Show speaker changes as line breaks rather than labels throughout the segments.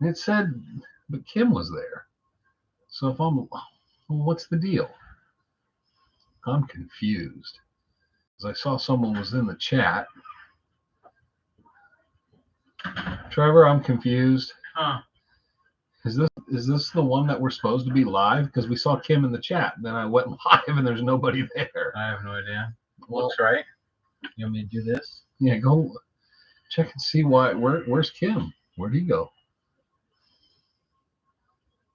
It said, but Kim was there. So if I'm, well, what's the deal? I'm confused. Because I saw someone was in the chat. Trevor, I'm confused.
Huh.
Is this the one that we're supposed to be live? Because we saw Kim in the chat. Then I went live and there's nobody there.
I have no idea.
Well,
Looks right. You want me to do this?
Yeah, go check and see where's Kim? Where'd he go?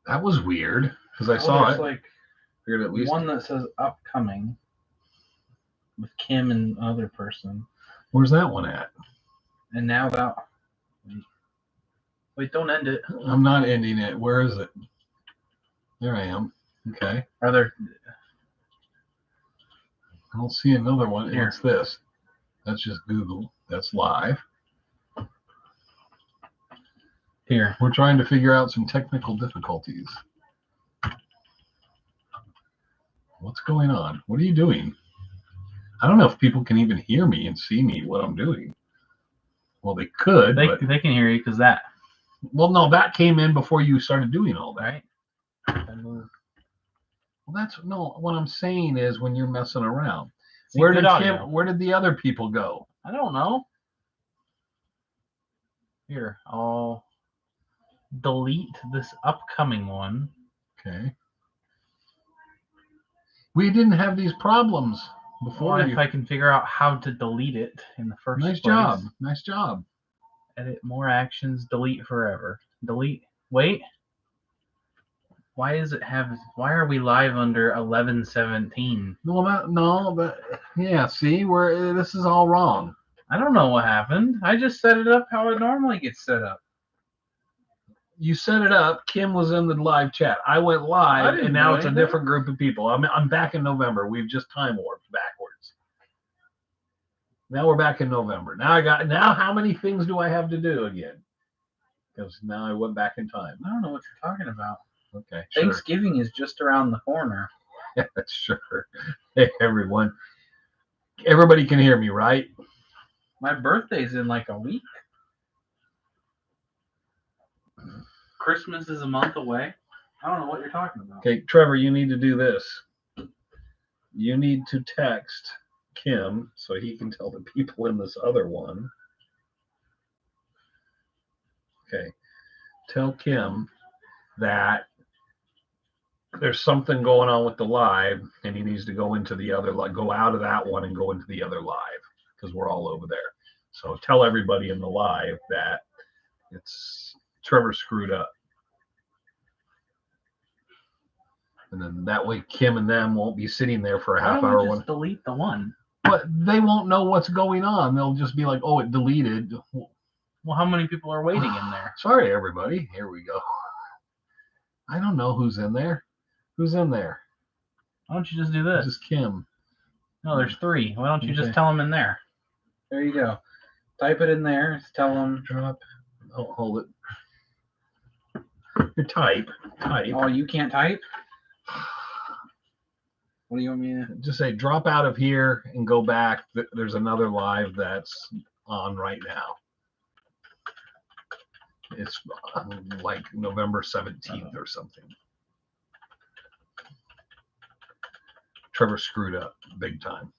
That was weird because I saw it.
Like
Figured at least
one that says upcoming with Kim and other person.
Where's that one at?
And now that. Wait, don't end it.
I'm not ending it. Where is it? There I am. Okay.
Are there?
I don't see another one.
Here.
What's this? That's just Google. That's live.
Here.
We're trying to figure out some technical difficulties. What's going on? What are you doing? I don't know if people can even hear me and see me what I'm doing. Well, they could.
They can hear you because that.
Well, no, that came in before you started doing all that.
Right.
Well, that's no. What I'm saying is when you're messing around.
See,
Where did the other people go?
I don't know. Here, I'll delete this upcoming one.
Okay. We didn't have these problems before.
Well, if I can figure out how to delete it in the first place.
Nice job. Nice job.
Edit more actions, delete forever. Delete. Wait. Why are we live under 11:17?
No, yeah, see, this is all wrong.
I don't know what happened. I just set it up how it normally gets set up.
You set it up. Kim was in the live chat. I went live, and now it's a different group of people. I'm back in November. We've just time warped backwards. Now we're back in November. Now how many things do I have to do again? Because now I went back in time.
I don't know what you're talking about.
Okay.
Thanksgiving is just around the corner.
Yeah, sure. Hey, everyone. Everybody can hear me, right?
My birthday's in like a week. Christmas is a month away. I don't know what you're talking about.
Okay, Trevor, you need to do this. You need to text Kim so he can tell the people in this other one. Okay. Tell Kim that there's something going on with the live and he needs to go into the other, go out of that one and go into the other live because we're all over there. So tell everybody in the live that Trevor screwed up. And then that way Kim and them won't be sitting there for a half hour.
Just delete the one.
But they won't know what's going on. They'll just be like, oh, it deleted.
Well, how many people are waiting in there?
Sorry, everybody. Here we go. I don't know who's in there. Who's in there?
Why don't you just do this?
Just Kim.
No, there's 3. Why don't you just tell them in there? There you go. Type it in there. Tell them.
Drop. Oh, hold it. You type.
Oh, you can't type? What do you want me to
just say? Drop out of here and go back. There's another live that's on right now. It's like November 17th or something. Trevor screwed up big time.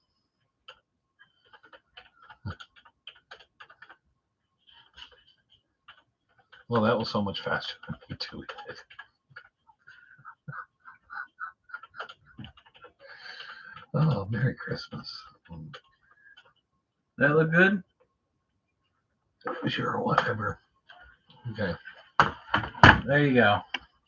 Well, that was so much faster than me doing it. Oh, Merry Christmas.
That look good?
Sure, whatever. Okay.
There you go.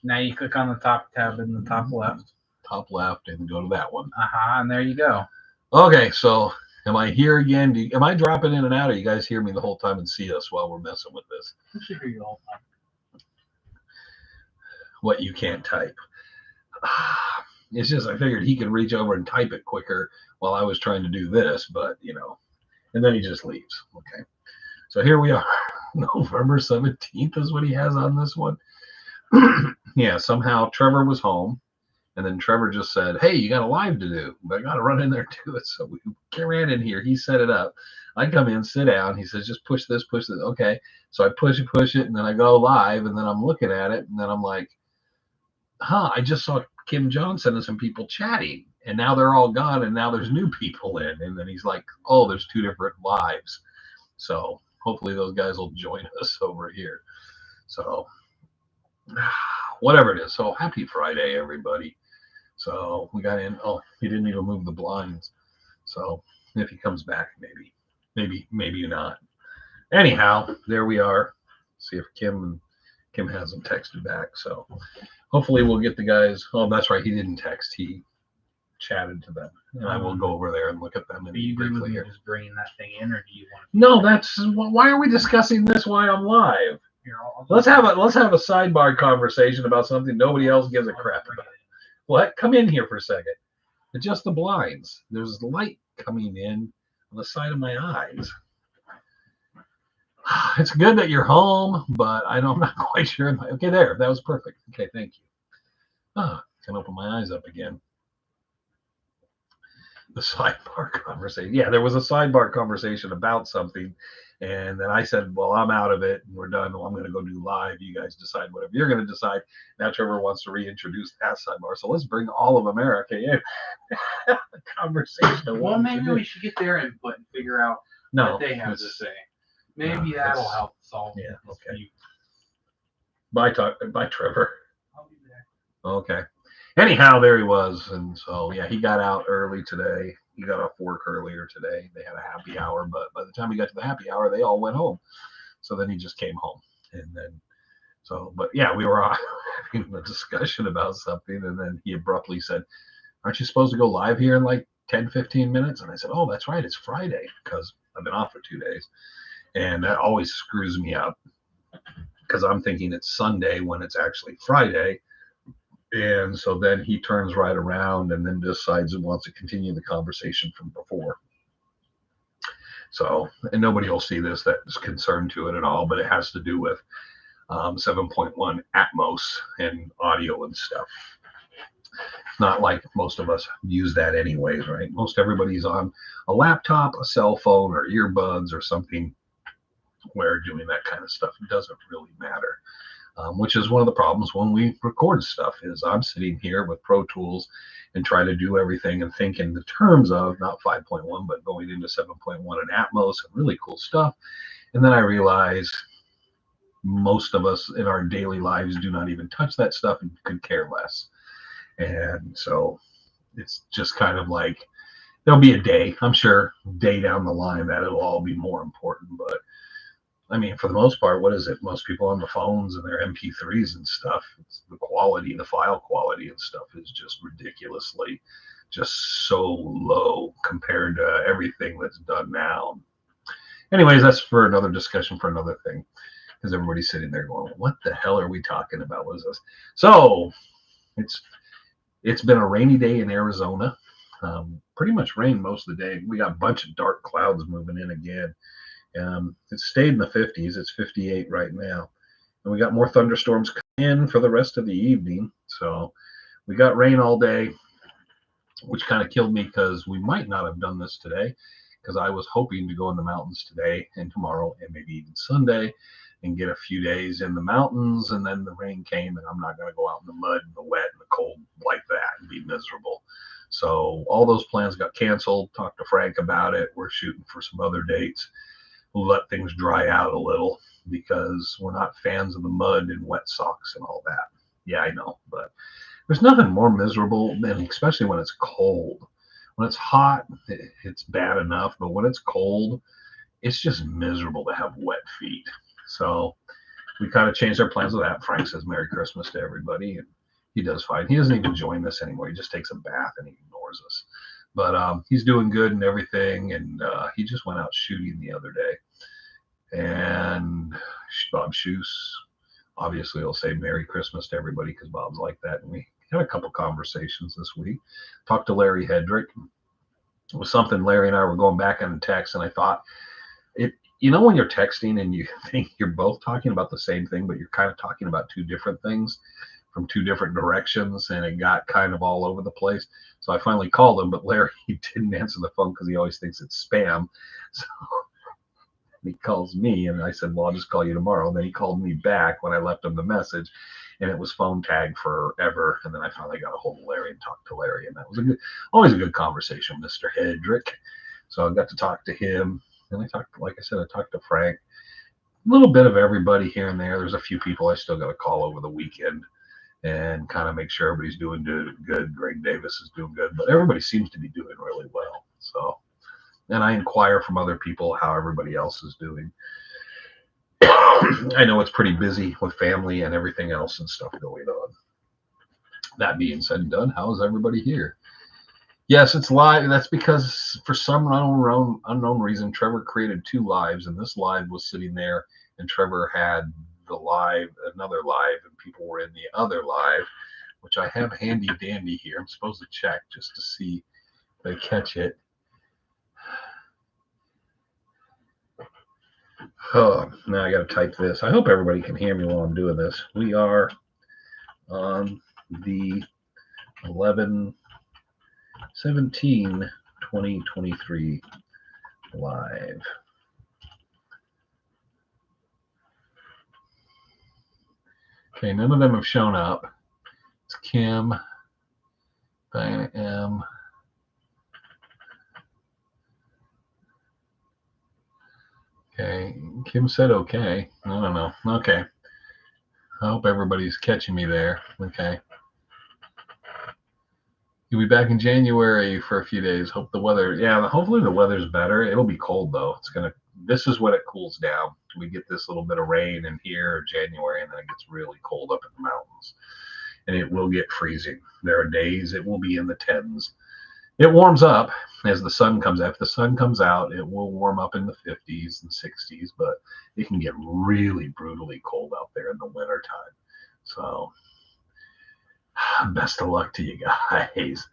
Now you click on the top tab in the top left.
Top left and go to that one.
And there you go.
Okay, so am I here again? Am I dropping in and out, or you guys hear me the whole time and see us while we're messing with this?
I should hear you the whole time.
What, you can't type? It's just I figured he could reach over and type it quicker while I was trying to do this, but and then he just leaves. Okay, so here we are. November 17th is what he has on this one. Yeah, somehow Trevor was home And then Trevor just said, hey, you got a live to do, but I got to run in there do it. So we ran in here. He set it up. I come in, sit down. He says, just push this, push this. Okay. So I push it, and then I go live, and then I'm looking at it, and then I'm like, I just saw Kim Johnson and some people chatting, and now they're all gone, and now there's new people in. And then he's like, oh, there's 2 different lives. So hopefully those guys will join us over here. So whatever it is. So happy Friday, everybody. So we got in. Oh, he didn't even move the blinds. So if he comes back, maybe not. Anyhow, there we are. See if Kim hasn't texted back. So hopefully we'll get the guys. Oh, that's right. He didn't text. He chatted to them, and I will go over there and look at them.
Do you agree with me just bringing that thing in, or do you want?
No, that's why are we discussing this while I'm live? Here, let's have a sidebar conversation about something nobody else gives a crap about. What? Come in here for a second. Adjust the blinds. There's light coming in on the side of my eyes. It's good that you're home, but I'm not quite sure. Okay, there. That was perfect. Okay, thank you. Can open my eyes up again. The sidebar conversation. Yeah, there was a sidebar conversation about something. And then I said, well, I'm out of it and we're done. Well, I'm going to go do live. You guys decide whatever you're going to decide. Now Trevor wants to reintroduce that sidebar. So let's bring all of America in. Conversation.
Well, maybe we should get their input and figure out what they have to say. Maybe that'll help solve this dispute.
Bye, Trevor. I'll be back. Okay. Anyhow, there he was. And so, yeah, he got out early today. He got off work earlier today. They had a happy hour, but by the time he got to the happy hour, they all went home. So then he just came home. And then, but yeah, we were having a discussion about something. And then he abruptly said, aren't you supposed to go live here in like 10, 15 minutes? And I said, oh, that's right. It's Friday because I've been off for 2 days. And that always screws me up because I'm thinking it's Sunday when it's actually Friday. And so then he turns right around and then decides he wants to continue the conversation from before. So, and nobody will see this that is concerned to it at all, but it has to do with 7.1 Atmos and audio and stuff. Not like most of us use that anyways, right? Most everybody's on a laptop, a cell phone, or earbuds or something where doing that kind of stuff doesn't really matter. Which is one of the problems when we record stuff is I'm sitting here with Pro Tools and trying to do everything and think in the terms of not 5.1, but going into 7.1 and Atmos and really cool stuff. And then I realize most of us in our daily lives do not even touch that stuff and could care less. And so it's just kind of like there'll be a day, I'm sure, day down the line that it'll all be more important. But I mean, for the most part, what is it? Most people on the phones and their MP3s and stuff, it's the quality, the file quality and stuff is just ridiculously just so low compared to everything that's done now. Anyways, that's for another discussion for another thing because everybody's sitting there going, what the hell are we talking about? What is this? So it's been a rainy day in Arizona. Pretty much rain most of the day. We got a bunch of dark clouds moving in again. It stayed in the 50s. It's 58 right now. And we got more thunderstorms coming in for the rest of the evening. So we got rain all day, which kind of killed me because we might not have done this today because I was hoping to go in the mountains today and tomorrow and maybe even Sunday and get a few days in the mountains. And then the rain came and I'm not going to go out in the mud and the wet and the cold like that and be miserable. So all those plans got canceled. Talked to Frank about it. We're shooting for some other dates. We'll let things dry out a little because we're not fans of the mud and wet socks and all that. Yeah, I know, but there's nothing more miserable than, especially when it's cold. When it's hot, it's bad enough, but when it's cold, it's just miserable to have wet feet. So we kind of changed our plans with that. Frank says Merry Christmas to everybody, and he does fine. He doesn't even join us anymore. He just takes a bath and he ignores us. But he's doing good and everything, and he just went out shooting the other day. And Bob Shoes, obviously, will say Merry Christmas to everybody because Bob's like that. And we had a couple conversations this week. Talked to Larry Hedrick. It was something Larry and I were going back on the text, and I thought, when you're texting and you think you're both talking about the same thing, but you're kind of talking about two different things. from 2 different directions, and it got kind of all over the place. So I finally called him, but Larry didn't answer the phone because he always thinks it's spam. So he calls me, and I said, well, I'll just call you tomorrow. And then he called me back when I left him the message, and it was phone tag forever. And then I finally got a hold of Larry and talked to Larry, and that was always a good conversation, Mr. Hedrick. So I got to talk to him, and I talked, like I said, I talked to Frank, a little bit of everybody here and there. There's a few people I still got to call over the weekend and kind of make sure everybody's doing good. Greg Davis is doing good, but everybody seems to be doing really well. So, and I inquire from other people how everybody else is doing. I know it's pretty busy with family and everything else and stuff going on. That being said and done, how is everybody here? Yes, it's live. That's because for some unknown reason, Trevor created 2 lives, and this live was sitting there, and Trevor had another live, and people were in the other live, which I have handy dandy here. I'm supposed to check just to see if I catch it. Oh, now I got to type this. I hope everybody can hear me while I'm doing this. We are on the 11/17/2023 live. Okay, none of them have shown up. It's Kim, Diana M. Okay, Kim said okay. I don't know. Okay. I hope everybody's catching me there. Okay. You'll be back in January for a few days. Hope the weather, hopefully the weather's better. It'll be cold though. This is when it cools down. We get this little bit of rain in here January, and then it gets really cold up in the mountains. And it will get freezing. There are days it will be in the 10s. It warms up as the sun comes out. If the sun comes out, it will warm up in the 50s and 60s, but it can get really brutally cold out there in the wintertime. So best of luck to you guys.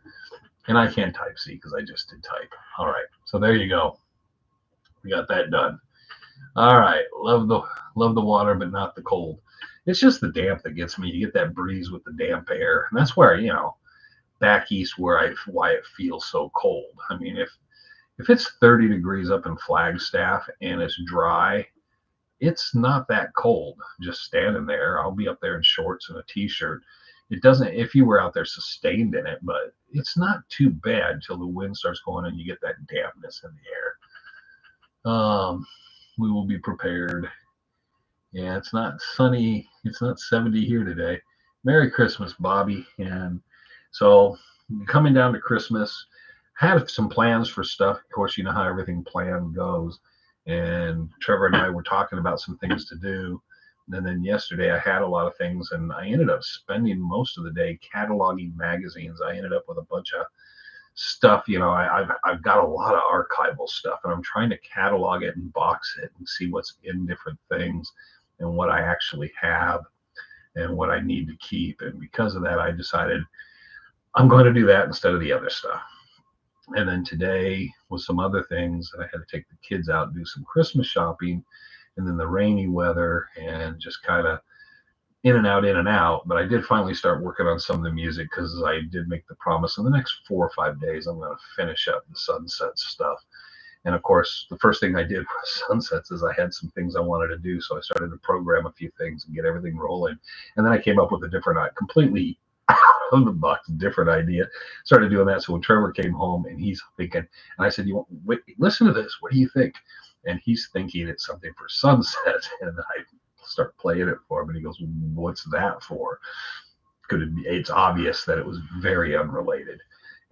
And I can't type C because I just did type. All right, so there you go. We got that done. All right, love the water, but not the cold. It's just the damp that gets me. You get that breeze with the damp air, and that's where back east why it feels so cold. I mean, if it's 30 degrees up in Flagstaff and it's dry, it's not that cold just standing there. I'll be up there in shorts and a t-shirt. It doesn't, if you were out there sustained in it, but it's not too bad till the wind starts going and you get that dampness in the air. We will be prepared. Yeah, it's not sunny. It's not 70 here today. Merry Christmas, Bobby. And so coming down to Christmas, had some plans for stuff. Of course, you know how everything planned goes. And Trevor and I were talking about some things to do. And then yesterday I had a lot of things, and I ended up spending most of the day cataloging magazines. I ended up with a bunch of stuff. I've got a lot of archival stuff, and I'm trying to catalog it and box it and see what's in different things and what I actually have and what I need to keep. And because of that, I decided I'm going to do that instead of the other stuff. And then today was some other things that I had to take the kids out and do some Christmas shopping, and then the rainy weather and just kind of in and out. But I did finally start working on some of the music because I did make the promise in the next 4 or 5 days I'm going to finish up the Sunsets stuff. And of course, the first thing I did with Sunsets is I had some things I wanted to do. So I started to program a few things and get everything rolling. And then I came up with a different, completely out of the box, different idea. Started doing that. So when Trevor came home and he's thinking, and I said, wait, listen to this. What do you think? And he's thinking it's something for Sunset. And I start playing it for him. And he goes, what's that for? Could it be? It's obvious that it was very unrelated.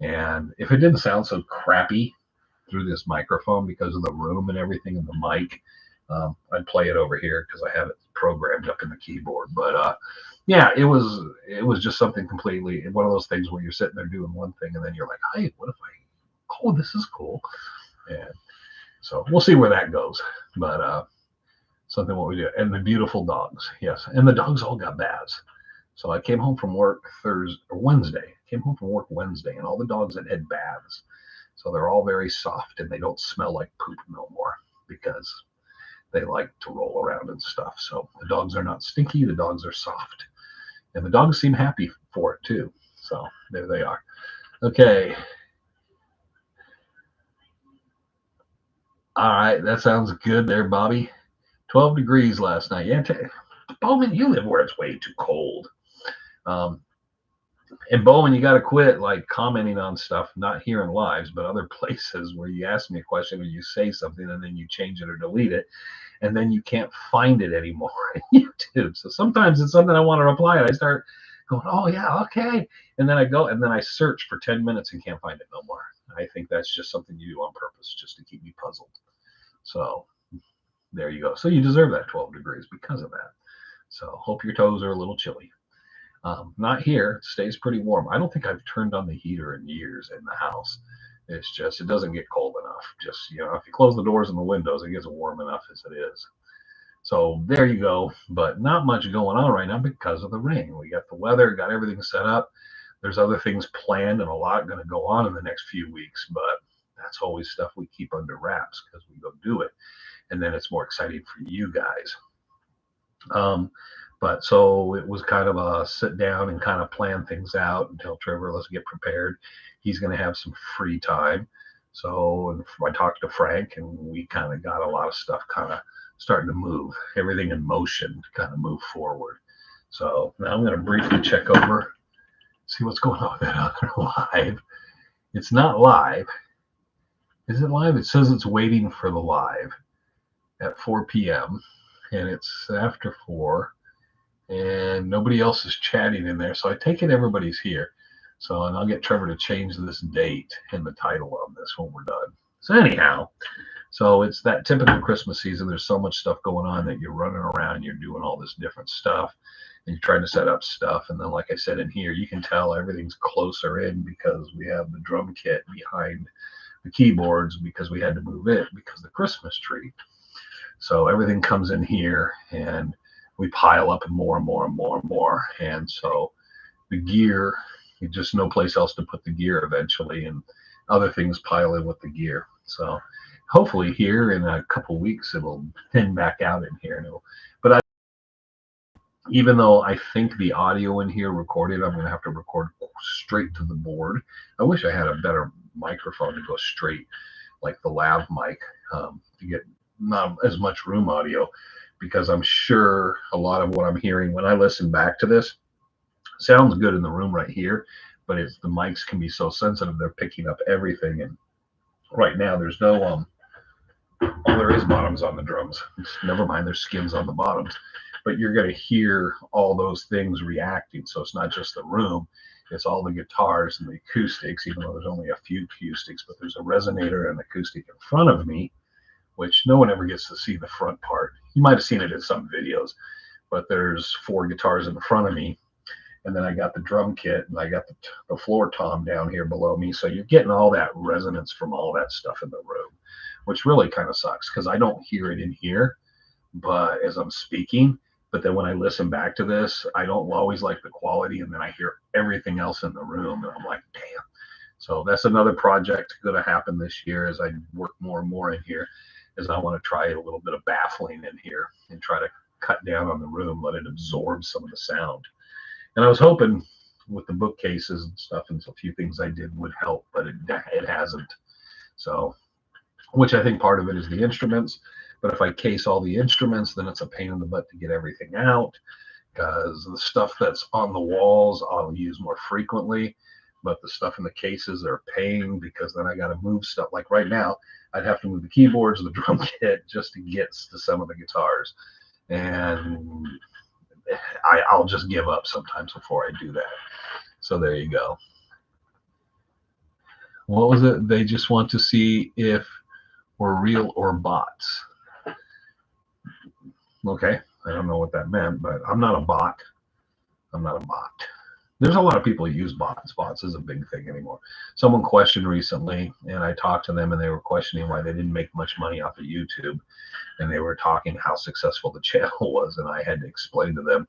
And if it didn't sound so crappy through this microphone because of the room and everything and the mic, I'd play it over here because I have it programmed up in the keyboard. But yeah, it was just something completely, one of those things where you're sitting there doing one thing and then you're like, hey, what if this is cool. And so we'll see where that goes. But something what we do. And the beautiful dogs, yes. And the dogs all got baths. So I came home from work Wednesday. Came home from work Wednesday, and all the dogs had baths. So they're all very soft, and they don't smell like poop no more because they like to roll around and stuff. So the dogs are not stinky. The dogs are soft. And the dogs seem happy for it too. So there they are. Okay. All right, that sounds good there, Bobby. 12 degrees last night. Yeah, Bowman, you live where it's way too cold. And Bowman, you got to quit like commenting on stuff, not here in lives, but other places where you ask me a question or you say something and then you change it or delete it, and then you can't find it anymore on YouTube. So sometimes it's something I want to reply and I start going, oh yeah, okay. And then I go and then I search for 10 minutes and can't find it no more. I think that's just something you do on purpose just to keep me puzzled. So there you go. So you deserve that 12 degrees because of that. So hope your toes are a little chilly. Not here. It stays pretty warm. I don't think I've turned on the heater in years in the house. It's just, it doesn't get cold enough. Just, you know, if you close the doors and the windows, it gets warm enough as it is. So there you go. But not much going on right now because of the rain. We got the weather, got everything set up. There's other things planned and a lot going to go on in the next few weeks, but that's always stuff we keep under wraps because we go do it. And then it's more exciting for you guys. But so it was kind of a sit down and kind of plan things out and tell Trevor, let's get prepared. He's going to have some free time. So I talked to Frank and we kind of got a lot of stuff kind of starting to move, everything in motion to kind of move forward. So now I'm going to briefly check over, see what's going on with that other live. It's not live. Is it live? It says it's waiting for the live at 4 p.m. and it's after 4. And nobody else is chatting in there. So I take it everybody's here. So, and I'll get Trevor to change this date in the title of this when we're done. So anyhow, so it's that typical Christmas season. There's so much stuff going on that you're running around, you're doing all this different stuff and you're trying to set up stuff. And then, like I said, in here, you can tell everything's closer in because we have the drum kit behind the keyboards because we had to move it because of the Christmas tree. So everything comes in here and we pile up more and more and more and more. And so the gear, just no place else to put the gear eventually, and other things pile in with the gear. So hopefully here in a couple weeks, it'll thin back out in here. But even though I think the audio in here recorded, I'm going to have to record straight to the board. I wish I had a better microphone to go straight, like the lav mic, to get not as much room audio. Because I'm sure a lot of what I'm hearing when I listen back to this sounds good in the room right here, but it's the mics can be so sensitive, they're picking up everything. And right now there's no, there is bottoms on the drums. Never mind, there's skins on the bottoms, but you're going to hear all those things reacting. So it's not just the room, it's all the guitars and the acoustics, even though there's only a few acoustics, but there's a resonator and acoustic in front of me, which no one ever gets to see the front part. You might have seen it in some videos, but there's 4 guitars in front of me. And then I got the drum kit and I got the floor tom down here below me. So you're getting all that resonance from all that stuff in the room, which really kind of sucks because I don't hear it in here, but as I'm speaking, but then when I listen back to this, I don't always like the quality. And then I hear everything else in the room and I'm like, damn. So that's another project going to happen this year as I work more and more in here. Is I want to try a little bit of baffling in here and try to cut down on the room, let it absorb some of the sound. And I was hoping with the bookcases and stuff and a few things I did would help, but it hasn't. So, which I think part of it is the instruments. But if I case all the instruments, then it's a pain in the butt to get everything out because the stuff that's on the walls I'll use more frequently. But the stuff in the cases are a pain because then I got to move stuff. Like right now, I'd have to move the keyboards, the drum kit, just to get to some of the guitars. And I'll just give up sometimes before I do that. So there you go. What was it? They just want to see if we're real or bots. Okay, I don't know what that meant, but I'm not a bot. I'm not a bot. There's a lot of people who use bots. Bots is a big thing anymore. Someone questioned recently, and I talked to them, and they were questioning why they didn't make much money off of YouTube. And they were talking how successful the channel was, and I had to explain to them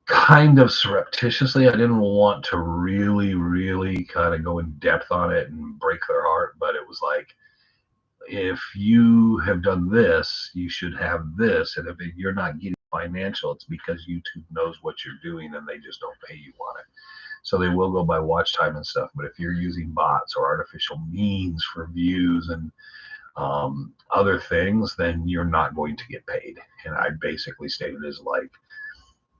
kind of surreptitiously. I didn't want to really kind of go in depth on it and break their heart, but it was like, if you have done this, you should have this, and if you're not getting financial. It's because YouTube knows what you're doing and they just don't pay you on it. So they will go by watch time and stuff. But if you're using bots or artificial means for views and other things, then you're not going to get paid. And I basically stated as like,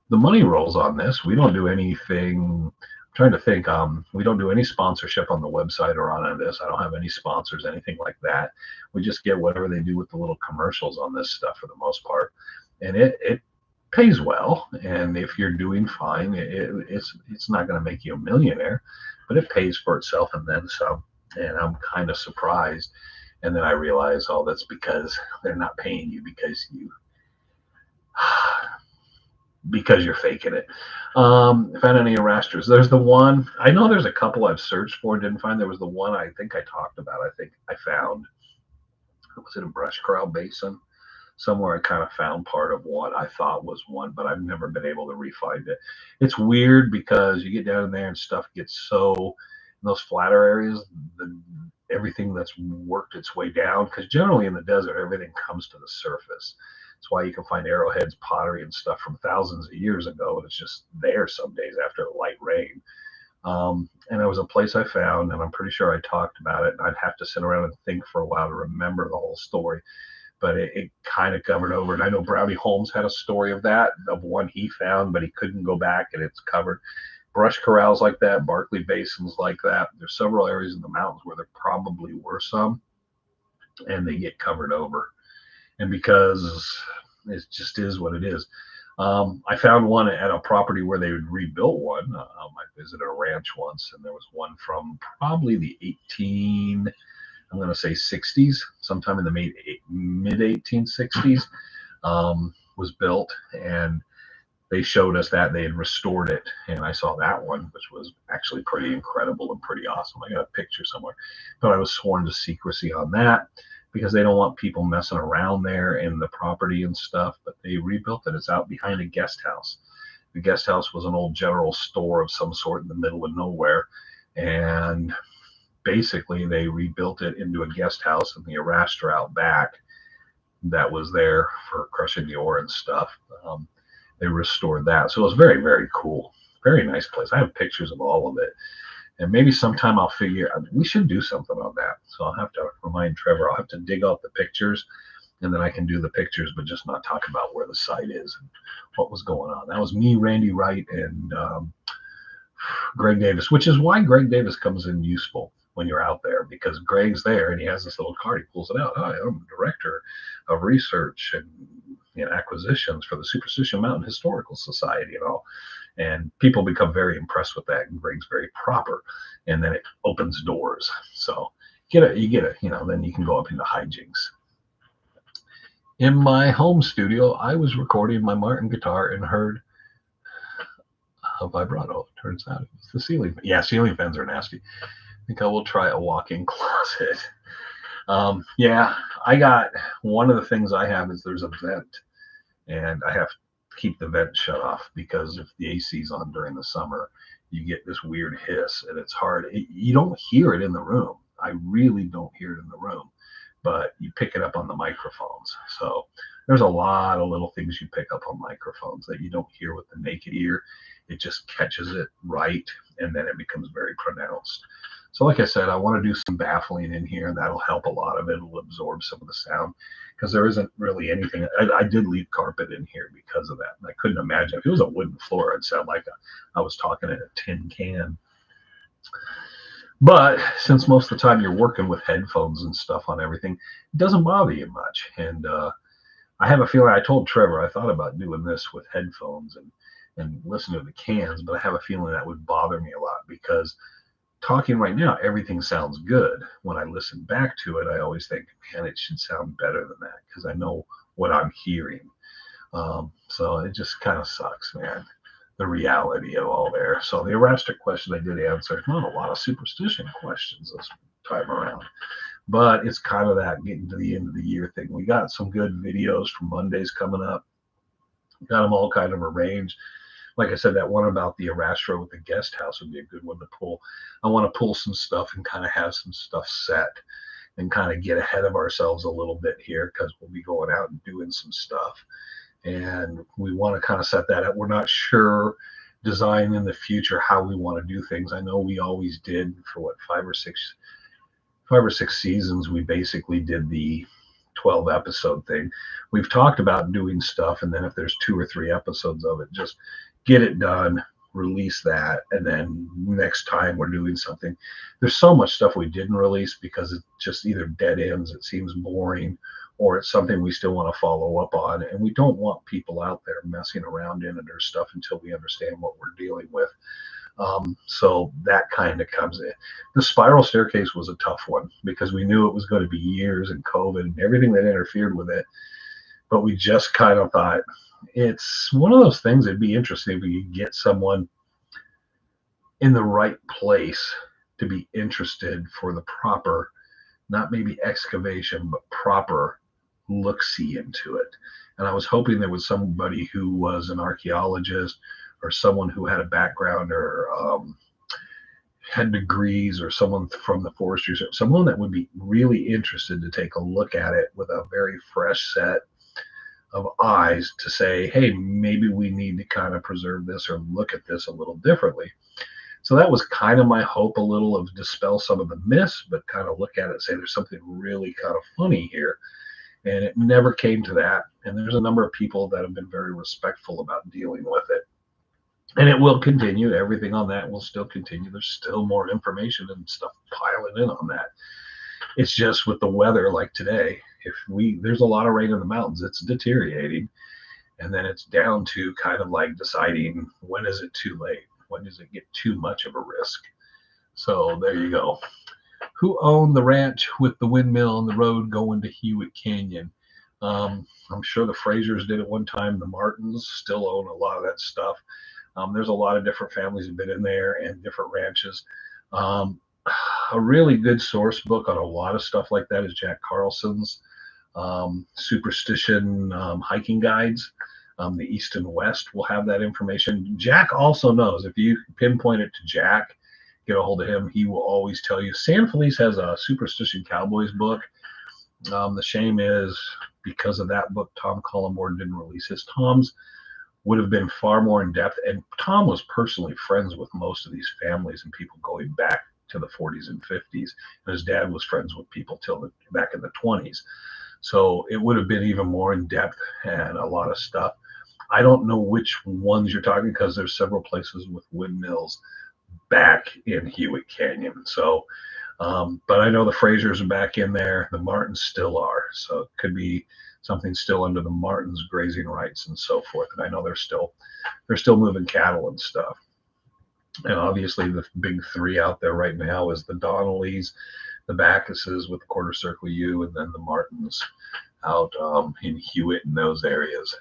the money rolls on this. We don't do anything. I'm trying to think. We don't do any sponsorship on the website or on this. I don't have any sponsors, anything like that. We just get whatever they do with the little commercials on this stuff for the most part, and it pays well. And if you're doing fine, it's not going to make you a millionaire, but it pays for itself and then some. And I'm kind of surprised. And then I realized, oh, that's because they're not paying you because you're faking it. Found any arrasters? There's the one, I know there's a couple I've searched for and didn't find. There was the one I think I talked about. I think I found, was it a brush corral basin? Somewhere I kind of found part of what I thought was one, but I've never been able to re-find it. It's weird because you get down in there and stuff gets so, in those flatter areas, everything that's worked its way down, because generally in the desert, everything comes to the surface. That's why you can find arrowheads, pottery, and stuff from thousands of years ago, and it's just there some days after a light rain. And there was a place I found, and I'm pretty sure I talked about it, and I'd have to sit around and think for a while to remember the whole story, but it kind of covered over. And I know Brownie Holmes had a story of that, of one he found, but he couldn't go back, and it's covered. Brush corrals like that, Barkley basins like that. There's several areas in the mountains where there probably were some, and they get covered over. And because it just is what it is. I found one at a property where they would rebuilt one. I visited a ranch once, and there was one from probably the I'm going to say 60s, sometime in the mid 1860s, was built, and they showed us that they had restored it, and I saw that one, which was actually pretty incredible and pretty awesome. I got a picture somewhere, but I was sworn to secrecy on that because they don't want people messing around there in the property and stuff. But they rebuilt it. It's out behind a guest house. The guest house was an old general store of some sort in the middle of nowhere, and basically they rebuilt it into a guest house, and the arrastra out back that was there for crushing the ore and stuff, they restored that. So it was very, very cool. Very nice place. I have pictures of all of it. And maybe sometime I'll figure out, we should do something on that. So I'll have to remind Trevor, I'll have to dig out the pictures, and then I can do the pictures, but just not talk about where the site is and what was going on. That was me, Randy Wright, and Greg Davis, which is why Greg Davis comes in useful when you're out there, because Greg's there and he has this little card. He pulls it out. Hi, I'm director of research and acquisitions for the Superstition Mountain Historical Society and all. And people become very impressed with that, and Greg's very proper, and then it opens doors. So you get it, then you can go up into hijinks. In my home studio, I was recording my Martin guitar and heard a vibrato. It turns out it's the ceiling. Yeah, ceiling fans are nasty. I think I will try a walk-in closet. Yeah, I got, one of the things I have is there's a vent, and I have to keep the vent shut off because if the AC's on during the summer, you get this weird hiss, and it's hard. You don't hear it in the room. I really don't hear it in the room, but you pick it up on the microphones. So there's a lot of little things you pick up on microphones that you don't hear with the naked ear. It just catches it right, and then it becomes very pronounced. So like I said, I want to do some baffling in here, and that'll help a lot of it. It'll absorb some of the sound because there isn't really anything. I did leave carpet in here because of that. And I couldn't imagine if it was a wooden floor, it'd sound like I was talking in a tin can. But since most of the time you're working with headphones and stuff on everything, it doesn't bother you much. And I have a feeling, I told Trevor I thought about doing this with headphones and listening to the cans, but I have a feeling that would bother me a lot because talking right now, everything sounds good. When I listen back to it, I always think, man, it should sound better than that because I know what I'm hearing. So it just kind of sucks, man, the reality of all there. So the arrastra question I did answer, not a lot of superstition questions this time around, but it's kind of that getting to the end of the year thing. We got some good videos from Mondays coming up. Got them all kind of arranged. Like I said, that one about the arrastra with the guest house would be a good one to pull. I want to pull some stuff and kind of have some stuff set and kind of get ahead of ourselves a little bit here because we'll be going out and doing some stuff. and we want to kind of set that up. We're not sure design in the future how we want to do things. I know we always did for what 5 or 6 seasons. We basically did the 12 episode thing. We've talked about doing stuff, and then if there's 2 or 3 episodes of it, just get it done, release that, and then next time we're doing something. There's so much stuff we didn't release because it just either dead ends, it seems boring, or it's something we still want to follow up on, and we don't want people out there messing around in it or stuff until we understand what we're dealing with. So that kind of comes in. The spiral staircase was a tough one because we knew it was going to be years and COVID and everything that interfered with it. But we just kind of thought it's one of those things that'd be interesting if we could get someone in the right place to be interested for the proper, not maybe excavation, but proper look-see into it. And I was hoping there was somebody who was an archaeologist or someone who had a background or had degrees, or someone from the forestry, someone that would be really interested to take a look at it with a very fresh set of eyes to say, hey, maybe we need to kind of preserve this or look at this a little differently. So that was kind of my hope, a little of dispel some of the myths, but kind of look at it and say there's something really kind of funny here. And it never came to that. And there's a number of people that have been very respectful about dealing with it. And it will continue. Everything on that will still continue. There's still more information and stuff piling in on that. It's just with the weather like today, there's a lot of rain in the mountains, it's deteriorating. And then it's down to kind of like deciding, when is it too late? When does it get too much of a risk? So there you go. Who owned the ranch with the windmill and the road going to Hewitt Canyon? I'm sure the Frasers did at one time. The Martins still own a lot of that stuff. There's a lot of different families have been in there and different ranches. A really good source book on a lot of stuff like that is Jack Carlson's Superstition hiking guides. The East and West will have that information. Jack also knows, if you pinpoint it to Jack, get a hold of him, he will always tell you. San Felice has a Superstition Cowboys book. The shame is, because of that book, Tom Collenborn didn't release his. Tom's would have been far more in depth, and Tom was personally friends with most of these families and people going back to the 40s and 50s, and his dad was friends with people till back in the 20s. So it would have been even more in depth and a lot of stuff. I don't know which ones you're talking, because there's several places with windmills back in Hewitt Canyon. So, but I know the Frasers are back in there. The Martins still are. So it could be something still under the Martins grazing rights and so forth. And I know they're still moving cattle and stuff. And obviously the big three out there right now is the Donnellys, the Backuses with the Quarter Circle U, and then the Martins out in Hewitt and those areas.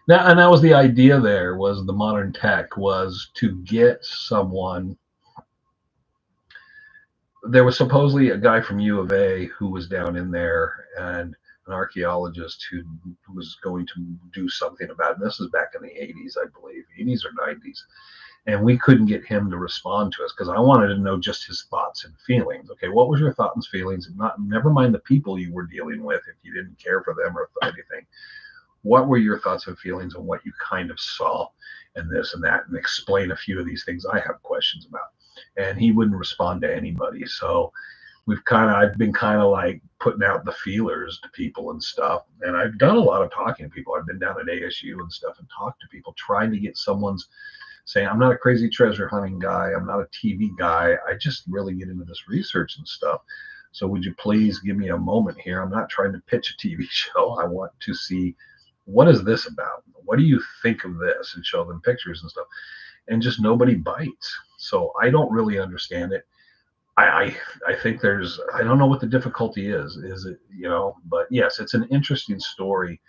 Now, and that was the idea there, was the modern tech was to get someone. There was supposedly a guy from U of A who was down in there, and an archaeologist who was going to do something about it. And this is back in the 80s, I believe, 80s or 90s. And we couldn't get him to respond to us because I wanted to know just his thoughts and feelings. Okay, what was your thoughts and feelings? Never mind the people you were dealing with if you didn't care for them or anything. What were your thoughts and feelings on what you kind of saw and this and that, and explain a few of these things I have questions about. And he wouldn't respond to anybody. So I've been kind of like putting out the feelers to people and stuff. And I've done a lot of talking to people. I've been down at ASU and stuff and talked to people, trying to get someone's saying, I'm not a crazy treasure hunting guy. I'm not a TV guy. I just really get into this research and stuff. So would you please give me a moment here? I'm not trying to pitch a TV show. I want to see, what is this about? What do you think of this? And show them pictures and stuff. And just nobody bites. So I don't really understand it. I think I don't know what the difficulty is it, but yes, it's an interesting story.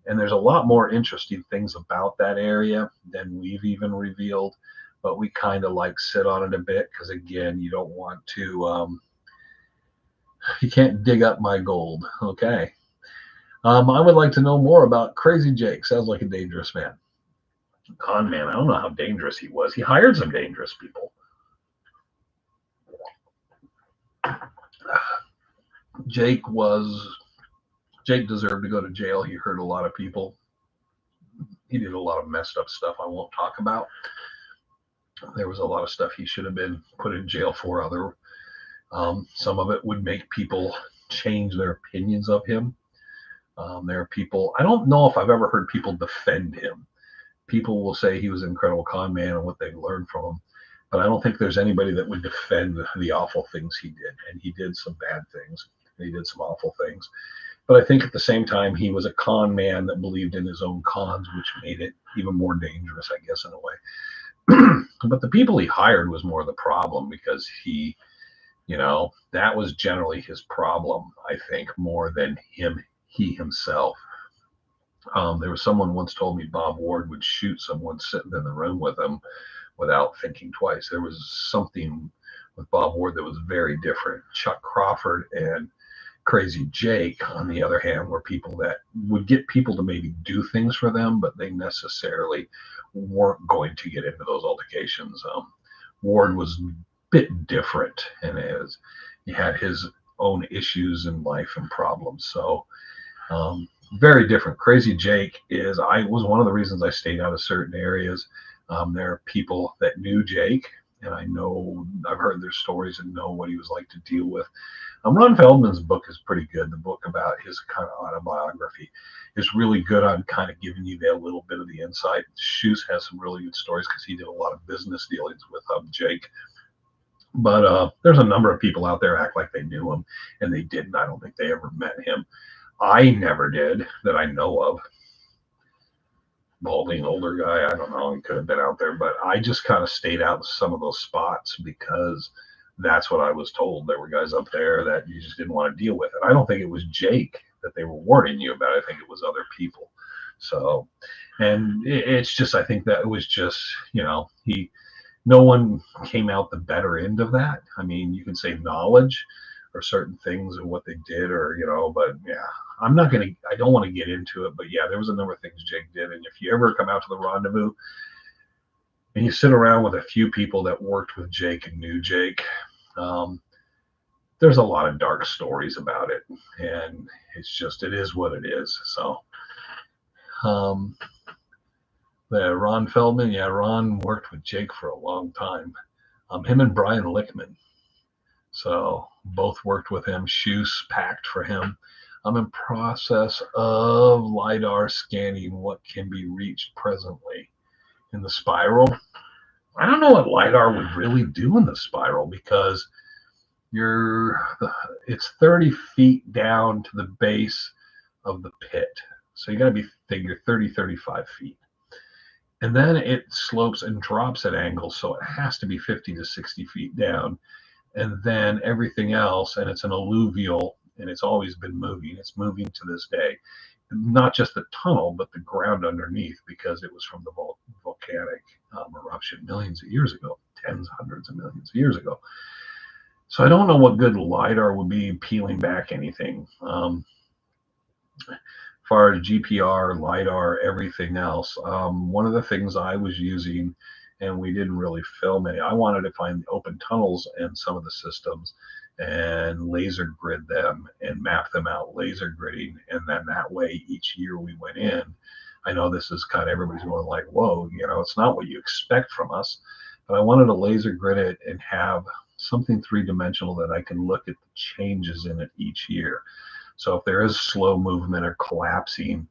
And there's a lot more interesting things about that area than we've even revealed. But we kind of like sit on it a bit because, again, you don't want to, you can't dig up my gold. Okay. I would like to know more about Crazy Jake. Sounds like a dangerous man. Con man. I don't know how dangerous he was. He hired some dangerous people. Jake was Jake deserved to go to jail. He hurt a lot of people. He did a lot of messed up stuff I won't talk about. There was a lot of stuff he should have been put in jail for. Some of it would make people change their opinions of him. There are people, I don't know if I've ever heard people defend him. People will say he was an incredible con man and what they learned from him, but I don't think there's anybody that would defend the awful things he did. And he did some bad things. He did some awful things. But I think at the same time, he was a con man that believed in his own cons, which made it even more dangerous, I guess, in a way. But the people he hired was more the problem, because he, that was generally his problem, I think, more than he himself. There was someone once told me Bob Ward would shoot someone sitting in the room with him without thinking twice. There was something with Bob Ward that was very different. Chuck Crawford and Crazy Jake, on the other hand, were people that would get people to maybe do things for them, but they necessarily weren't going to get into those altercations. Ward was a bit different, and he had his own issues in life and problems. So very different. Crazy Jake was one of the reasons I stayed out of certain areas. There are people that knew Jake, and I've heard their stories and know what he was like to deal with. Ron Feldman's book is pretty good. The book about his kind of autobiography is really good on kind of giving you that little bit of the insight. Shoes has some really good stories because he did a lot of business dealings with Jake. But there's a number of people out there act like they knew him, and they didn't. I don't think they ever met him. I never did, that I know of. Balding older guy, I don't know, he could have been out there, but I just kind of stayed out of some of those spots because that's what I was told. There were guys up there that you just didn't want to deal with. And I don't think it was Jake that they were warning you about. I think it was other people. So, and it's just, I think that it was just, no one came out the better end of that. I mean, you can say knowledge or certain things and what they did, or, but yeah, I don't want to get into it, but yeah, there was a number of things Jake did. And if you ever come out to the Rendezvous and you sit around with a few people that worked with Jake and knew Jake, there's a lot of dark stories about it, and it is what it is. So, Ron Feldman, Ron worked with Jake for a long time. Him and Brian Lickman, so both worked with him. Shoes packed for him. I'm in process of LiDAR scanning what can be reached presently in the spiral. I don't know what LiDAR would really do in the spiral, because it's 30 feet down to the base of the pit. So you got to figure 30, 35 feet. And then it slopes and drops at angles, so it has to be 50 to 60 feet down. And then everything else, and it's an alluvial, and it's always been moving. It's moving to this day. Not just the tunnel, but the ground underneath, because it was from the volcanic eruption millions of years ago, tens, hundreds of millions of years ago. So I don't know what good LiDAR would be peeling back anything. As far as GPR, LiDAR, everything else, one of the things I was using, and we didn't really film it, I wanted to find open tunnels in some of the systems and laser grid them and map them out, laser gridding. And then that way, each year we went in, I know this is kind of, everybody's going like, whoa, it's not what you expect from us, but I wanted to laser grid it and have something three-dimensional that I can look at the changes in it each year. So if there is slow movement or collapsing,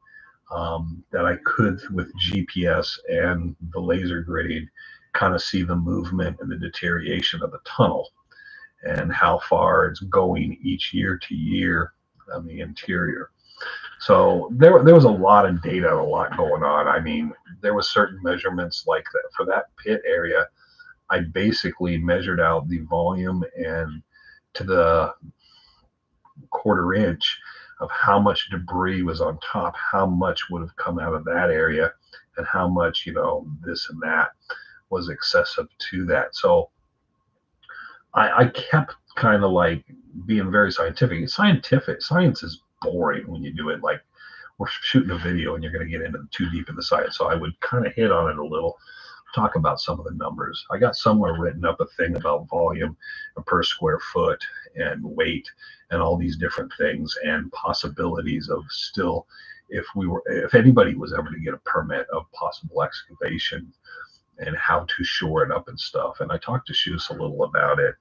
that I could, with GPS and the laser gridding, kind of see the movement and the deterioration of the tunnel and how far it's going each year to year on the interior. So there was a lot of data, a lot going on. I mean, there was certain measurements like that for that pit area. I basically measured out the volume and to the quarter inch of how much debris was on top, how much would have come out of that area, and how much, this and that was excessive to that. So I kept kind of like being very scientific. Science is boring when you do it. Like, we're shooting a video and you're going to get into too deep in the science. So I would kind of hit on it a little. talk about some of the numbers. I got somewhere written up a thing about volume per square foot and weight and all these different things and possibilities of still, if anybody was ever to get a permit of possible excavation and how to shore it up and stuff. And I talked to Shoes a little about it.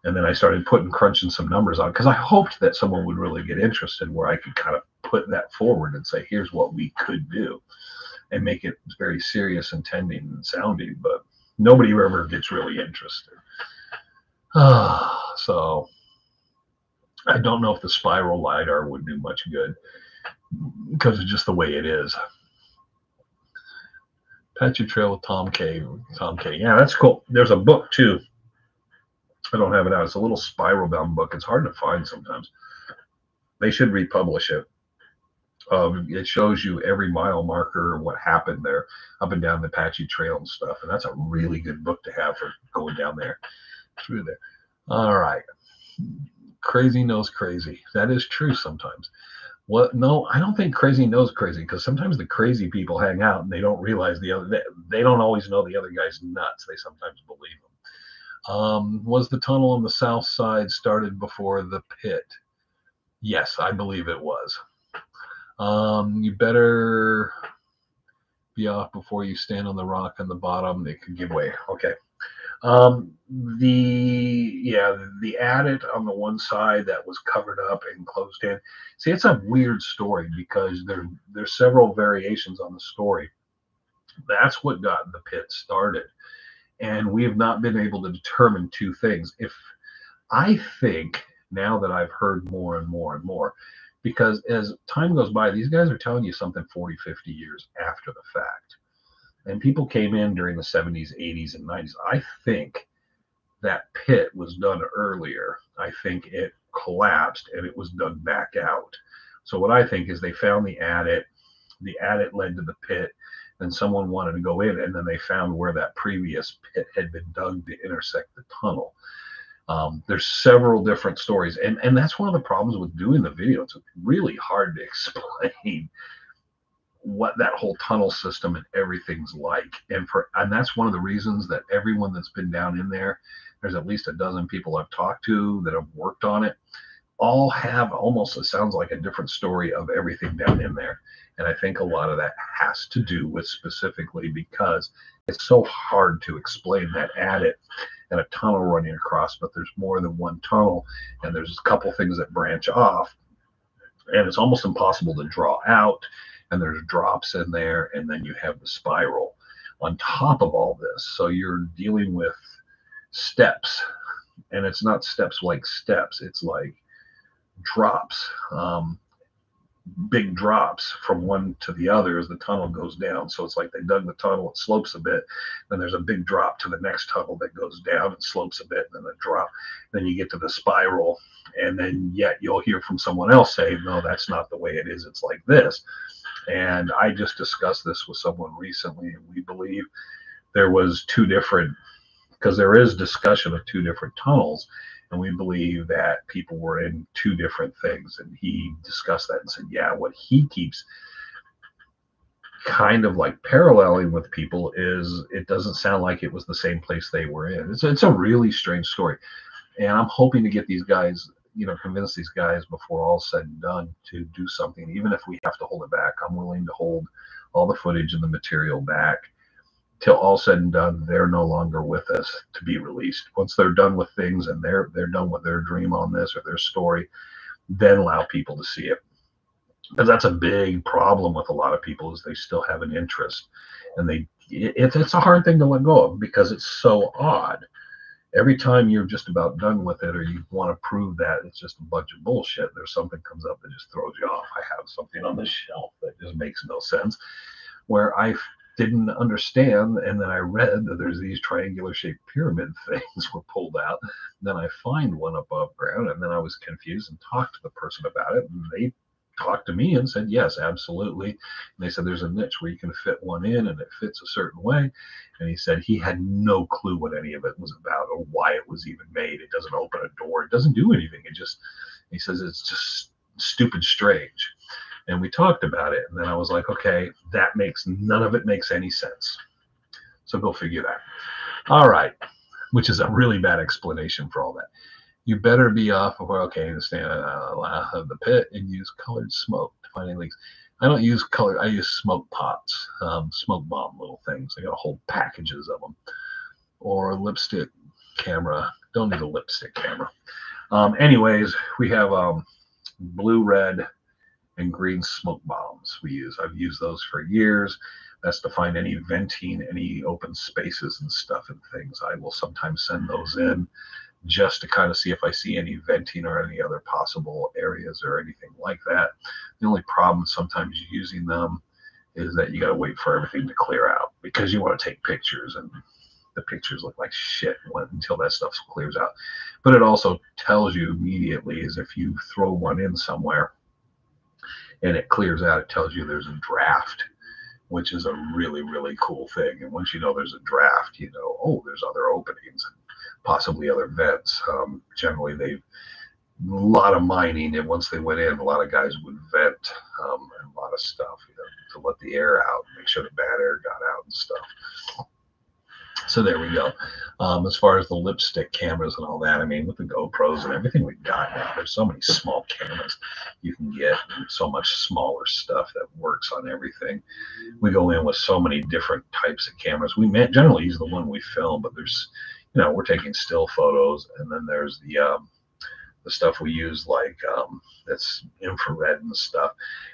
And then I started crunching some numbers on, because I hoped that someone would really get interested where I could kind of put that forward and say, here's what we could do, and make it very serious intending and sounding, but nobody ever gets really interested. So I don't know if the spiral LiDAR would do much good because of just the way it is. Apache Trail with Tom K. Yeah, that's cool. There's a book too. I don't have it out. It's a little spiral bound book. It's hard to find sometimes. They should republish it. It shows you every mile marker, what happened there, up and down the Apache Trail and stuff. And that's a really good book to have for going down there, through there. All right. Crazy knows crazy. That is true sometimes. What? No, I don't think crazy knows crazy, because sometimes the crazy people hang out and they don't realize they don't always know the other guy's nuts. They sometimes believe them. Was the tunnel on the south side started before the pit? Yes, I believe it was. You better be off before you stand on the rock on the bottom. It could give way. Okay. The adit on the one side that was covered up and closed in. See, it's a weird story because there's several variations on the story. That's what got the pit started. And we have not been able to determine two things. If I think now that I've heard more and more and more, because as time goes by, these guys are telling you something 40, 50 years after the fact. And people came in during the 70s, 80s, and 90s. I think that pit was done earlier. I think it collapsed and it was dug back out. So what I think is they found the adit led to the pit, and someone wanted to go in, and then they found where that previous pit had been dug to intersect the tunnel. There's several different stories, and that's one of the problems with doing the video. It's really hard to explain what that whole tunnel system and everything's like, and that's one of the reasons that everyone that's been down in there's at least a dozen people I've talked to that have worked on it, all have almost, it sounds like, a different story of everything down in there. And I think a lot of that has to do with specifically because it's so hard to explain that adit and a tunnel running across, but there's more than one tunnel, and there's a couple things that branch off, and it's almost impossible to draw out, and there's drops in there, and then you have the spiral on top of all this. So you're dealing with steps, and it's not steps like steps, it's like drops, big drops from one to the other as the tunnel goes down. So it's like they dug the tunnel, it slopes a bit, then there's a big drop to the next tunnel that goes down and slopes a bit, and then a drop, then you get to the spiral, and then yet you'll hear from someone else say, no, that's not the way it is, it's like this. And I just discussed this with someone recently, and we believe there was two different, because there is discussion of two different tunnels, and we believe that people were in two different things. And he discussed that and said, yeah, what he keeps kind of like paralleling with people is it doesn't sound like it was the same place they were in. It's a really strange story. And I'm hoping to get these guys, convince these guys before all's said and done to do something. Even if we have to hold it back, I'm willing to hold all the footage and the material back till all said and done. They're no longer with us to be released. Once they're done with things and they're done with their dream on this or their story, then allow people to see it. Because that's a big problem with a lot of people, is they still have an interest, and it's a hard thing to let go of because it's so odd. Every time you're just about done with it or you want to prove that it's just a bunch of bullshit, there's something comes up that just throws you off. I have something on this shelf that just makes no sense, where I didn't understand, and then I read that there's these triangular shaped pyramid things were pulled out. Then I find one above ground, and then I was confused and talked to the person about it, and they talked to me and said, yes, absolutely. And they said there's a niche where you can fit one in and it fits a certain way. And he said he had no clue what any of it was about or why it was even made. It doesn't open a door, it doesn't do anything. He says it's just stupid strange. And we talked about it, and then I was like, okay, none of it makes any sense. So go figure that. All right, which is a really bad explanation for all that. You better be off of okay, stand of the pit and use colored smoke to find any leaks. I don't use color. I use smoke pots, smoke bomb little things. I got whole packages of them. Or lipstick camera. Don't need a lipstick camera. Anyways, we have blue, red, and green smoke bombs we use. I've used those for years. That's to find any venting, any open spaces and stuff and things. I will sometimes send those in just to kind of see if I see any venting or any other possible areas or anything like that. The only problem sometimes using them is that you got to wait for everything to clear out because you want to take pictures and the pictures look like shit until that stuff clears out. But it also tells you immediately is if you throw one in somewhere and it clears out, it tells you there's a draft, which is a really, really cool thing. And once you know there's a draft, you know, oh, there's other openings and possibly other vents. Generally, they've a lot of mining, and once they went in, a lot of guys would vent and a lot of stuff, you know, to let the air out, make sure the bad air got out and stuff. So there we go. As far as the lipstick cameras and all that, I mean, with the GoPros and everything we've got now, there's so many small cameras you can get, and so much smaller stuff that works on everything. We go in with so many different types of cameras. We generally use the one we film, but there's, you know, we're taking still photos, and then there's the stuff we use like that's infrared and stuff.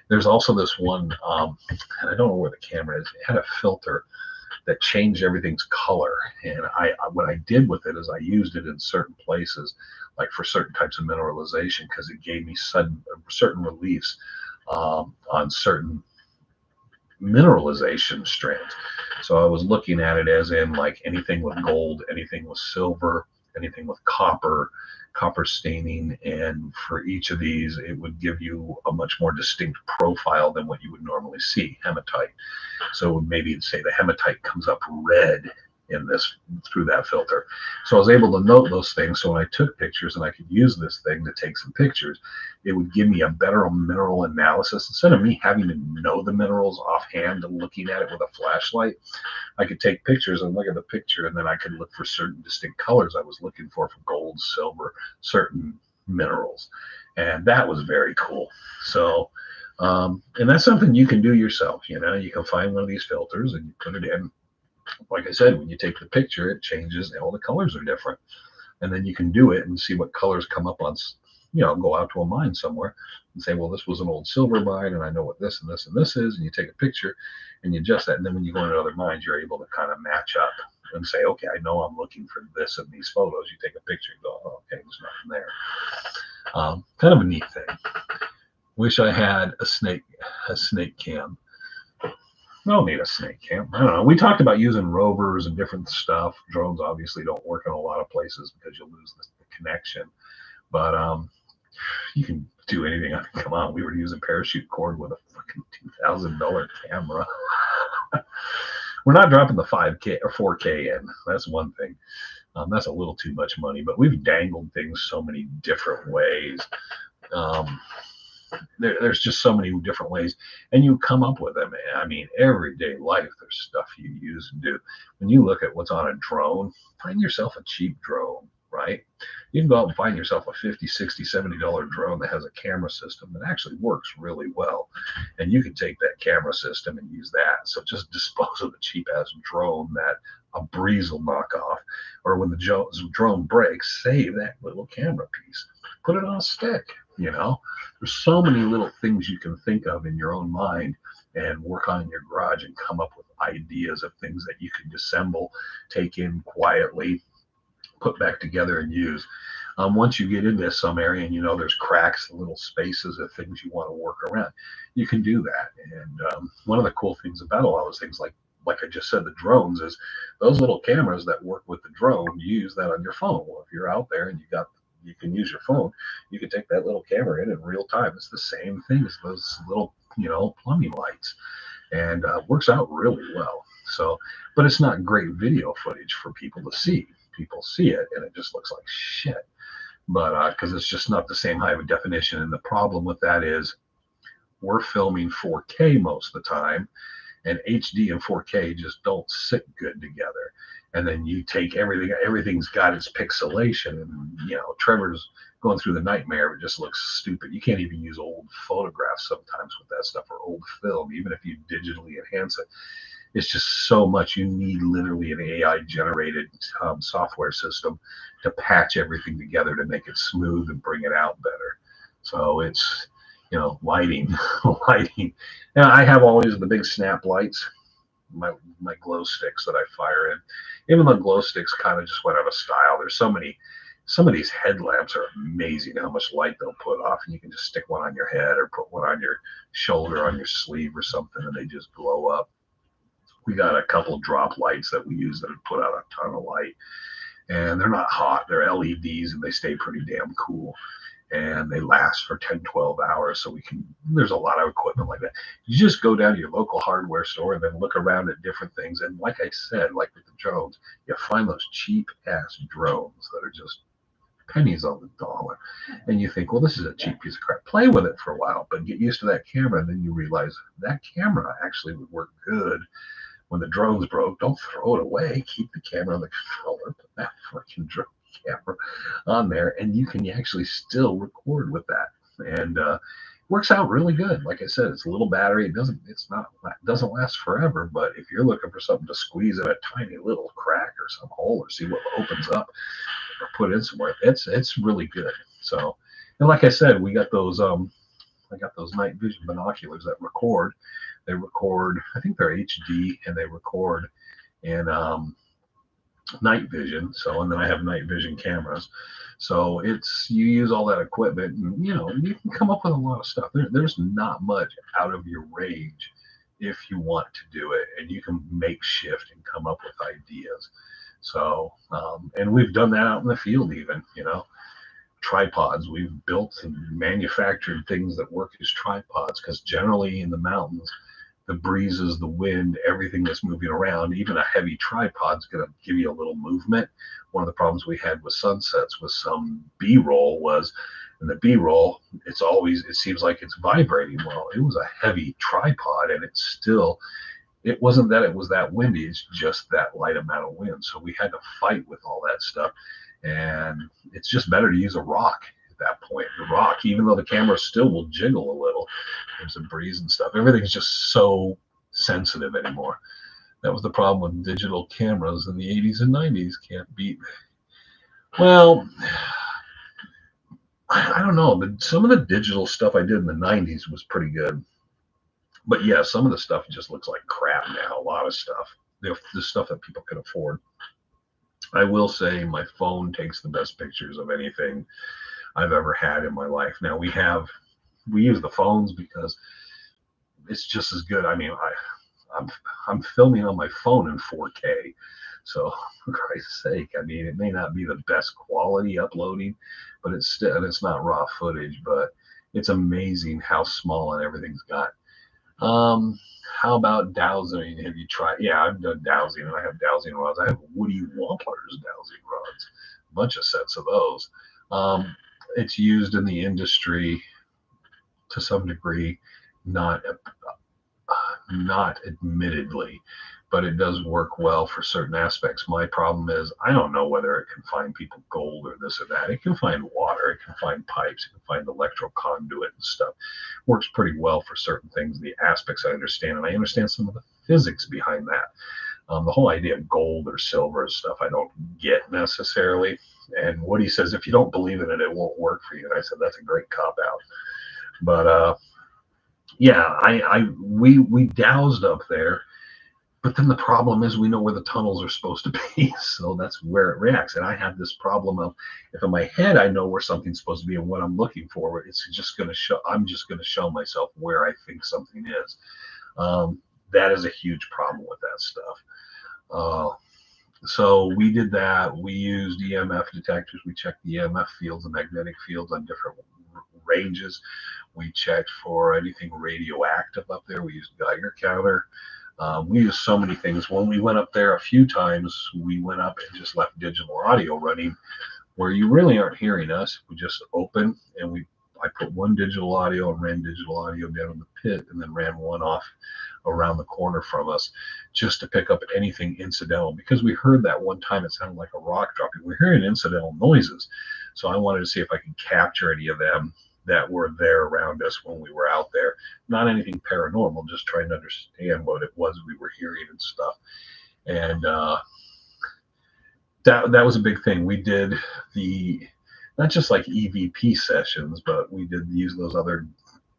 There's also this one, and I don't know where the camera is. It had a filter that changed everything's color, and what I did with it is I used it in certain places, like for certain types of mineralization, because it gave me certain reliefs on certain mineralization strands. So I was looking at it as in like anything with gold, anything with silver, anything with copper staining, and for each of these it would give you a much more distinct profile than what you would normally see. Hematite, so maybe it'd say the hematite comes up red in this through that filter. So I was able to note those things, so when I took pictures and I could use this thing to take some pictures, it would give me a better mineral analysis. Instead of me having to know the minerals offhand and looking at it with a flashlight, I could take pictures and look at the picture, and then I could look for certain distinct colors I was looking for gold, silver, certain minerals. And that was very cool. So and that's something you can do yourself. You know, you can find one of these filters and you put it in. Like I said, when you take the picture, it changes, all the colors are different. And then you can do it and see what colors come up on, you know, go out to a mine somewhere and say, well, this was an old silver mine, and I know what this and this and this is. And you take a picture and you adjust that. And then when you go into other mines, you're able to kind of match up and say, okay, I know I'm looking for this in these photos. You take a picture and go, oh, okay, there's nothing there. Kind of a neat thing. Wish I had a snake cam. I don't need a snake cam. I don't know. We talked about using rovers and different stuff. Drones obviously don't work in a lot of places because you'll lose the connection. But you can do anything. I mean, come on, we were using parachute cord with a fucking $2,000 camera. We're not dropping the 5K or 4K in. That's one thing. That's a little too much money. But we've dangled things so many different ways. There's just so many different ways, and you come up with them. I mean, everyday life, there's stuff you use and do. When you look at what's on a drone, find yourself a cheap drone, right? You can go out and find yourself a $50, $60, $70 drone that has a camera system that actually works really well, and you can take that camera system and use that. So just dispose of the cheap ass drone that a breeze will knock off, or when the drone breaks, save that little camera piece, put it on a stick. You know, there's so many little things you can think of in your own mind and work on in your garage and come up with ideas of things that you can disassemble, take in quietly, put back together and use. Once you get into some area and you know there's cracks, little spaces of things you want to work around, you can do that. And one of the cool things about a lot of those things, like I just said, the drones, is those little cameras that work with the drone, you use that on your phone. Well, if you're out there and you can use your phone, you can take that little camera in real time. It's the same thing as those little, you know, plumbing lights, and works out really well. So, but it's not great video footage for people to see. People see it and it just looks like shit, but because it's just not the same high of a definition. And the problem with that is we're filming 4K most of the time, and HD and 4K just don't sit good together. And then you take everything's got its pixelation, and Trevor's going through the nightmare. It just looks stupid. You can't even use old photographs sometimes with that stuff, or old film, even if you digitally enhance it. It's just so much. You need literally an AI generated software system to patch everything together to make it smooth and bring it out better. So it's, lighting. Lighting. Now, I have always the big snap lights, my glow sticks that I fire in. Even the glow sticks kind of just went out of style. There's some of these headlamps are amazing how much light they'll put off, and you can just stick one on your head or put one on your shoulder, on your sleeve or something, and they just glow up. We got a couple drop lights that we use that put out a ton of light, and they're not hot. They're LEDs, and they stay pretty damn cool, and they last for 10, 12 hours. So there's a lot of equipment like that. You just go down to your local hardware store and then look around at different things. And like I said, like with the drones, you find those cheap ass drones that are just pennies on the dollar. And you think, well, this is a cheap piece of crap. Play with it for a while, but get used to that camera. And then you realize that camera actually would work good when the drone's broke. Don't throw it away. Keep the camera on the controller. Put that freaking drone camera on there, and you can actually still record with that. And works out really good. Like I said, it's a little battery. It doesn't last forever. But if you're looking for something to squeeze in a tiny little crack or some hole, or see what opens up, or put in somewhere, it's really good. So, and like I said, we got those. I got those night vision binoculars that record. They record, I think they're HD, and they record in night vision. So, and then I have night vision cameras. So you use all that equipment, and you can come up with a lot of stuff. There's not much out of your range if you want to do it, and you can make shift and come up with ideas. So, and we've done that out in the field even, tripods. We've built and manufactured things that work as tripods, because generally in the mountains, the breezes, the wind, everything that's moving around, even a heavy tripod's going to give you a little movement. One of the problems we had with sunsets with some B-roll was, in the B-roll, it seems like it's vibrating. Well, it was a heavy tripod, and it wasn't that it was that windy, it's just that light amount of wind. So we had to fight with all that stuff. And it's just better to use a rock at that point. The rock, even though the camera still will jiggle a little, there's a breeze and stuff. Everything's just so sensitive anymore. That was the problem with digital cameras in the 80s and 90s. Can't beat. Well, I don't know, but some of the digital stuff I did in the 90s was pretty good. But yeah, some of the stuff just looks like crap now. A lot of stuff. The stuff that people can afford. I will say my phone takes the best pictures of anything I've ever had in my life. Now we use the phones because it's just as good. I mean, I'm filming on my phone in 4K. So for Christ's sake, I mean, it may not be the best quality uploading, but it's not raw footage, but it's amazing how small and everything's got. How about dowsing? Have you tried? Yeah, I've done dowsing, and I have dowsing rods. I have Woody Wampler's dowsing rods, a bunch of sets of those. It's used in the industry to some degree, not admittedly, but it does work well for certain aspects. My problem is I don't know whether it can find people gold or this or that. It can find water, it can find pipes, it can find electrical conduit and stuff. Works pretty well for certain things, the aspects I understand, and I understand some of the physics behind that. The whole idea of gold or silver and stuff I don't get necessarily. And Woody says if you don't believe in it, it won't work for you. And I said that's a great cop out. But yeah, we doused up there. But then the problem is we know where the tunnels are supposed to be, so that's where it reacts. And I have this problem of, if in my head I know where something's supposed to be and what I'm looking for, it's just going to show. I'm just going to show myself where I think something is. That is a huge problem with that stuff. So we did that. We used EMF detectors. We checked the EMF fields and magnetic fields on different ranges. We checked for anything radioactive up there. We used Geiger counter. We used so many things. When we went up there a few times, we went up and just left digital audio running where you really aren't hearing us. We just open and I put one digital audio and ran digital audio down in the pit and then ran one off around the corner from us just to pick up anything incidental, because we heard that one time it sounded like a rock dropping. We're hearing incidental noises. So I wanted to see if I could capture any of them that were there around us when we were out there. Not anything paranormal, just trying to understand what it was we were hearing and stuff. And that was a big thing. We did not just like EVP sessions, but we did use those other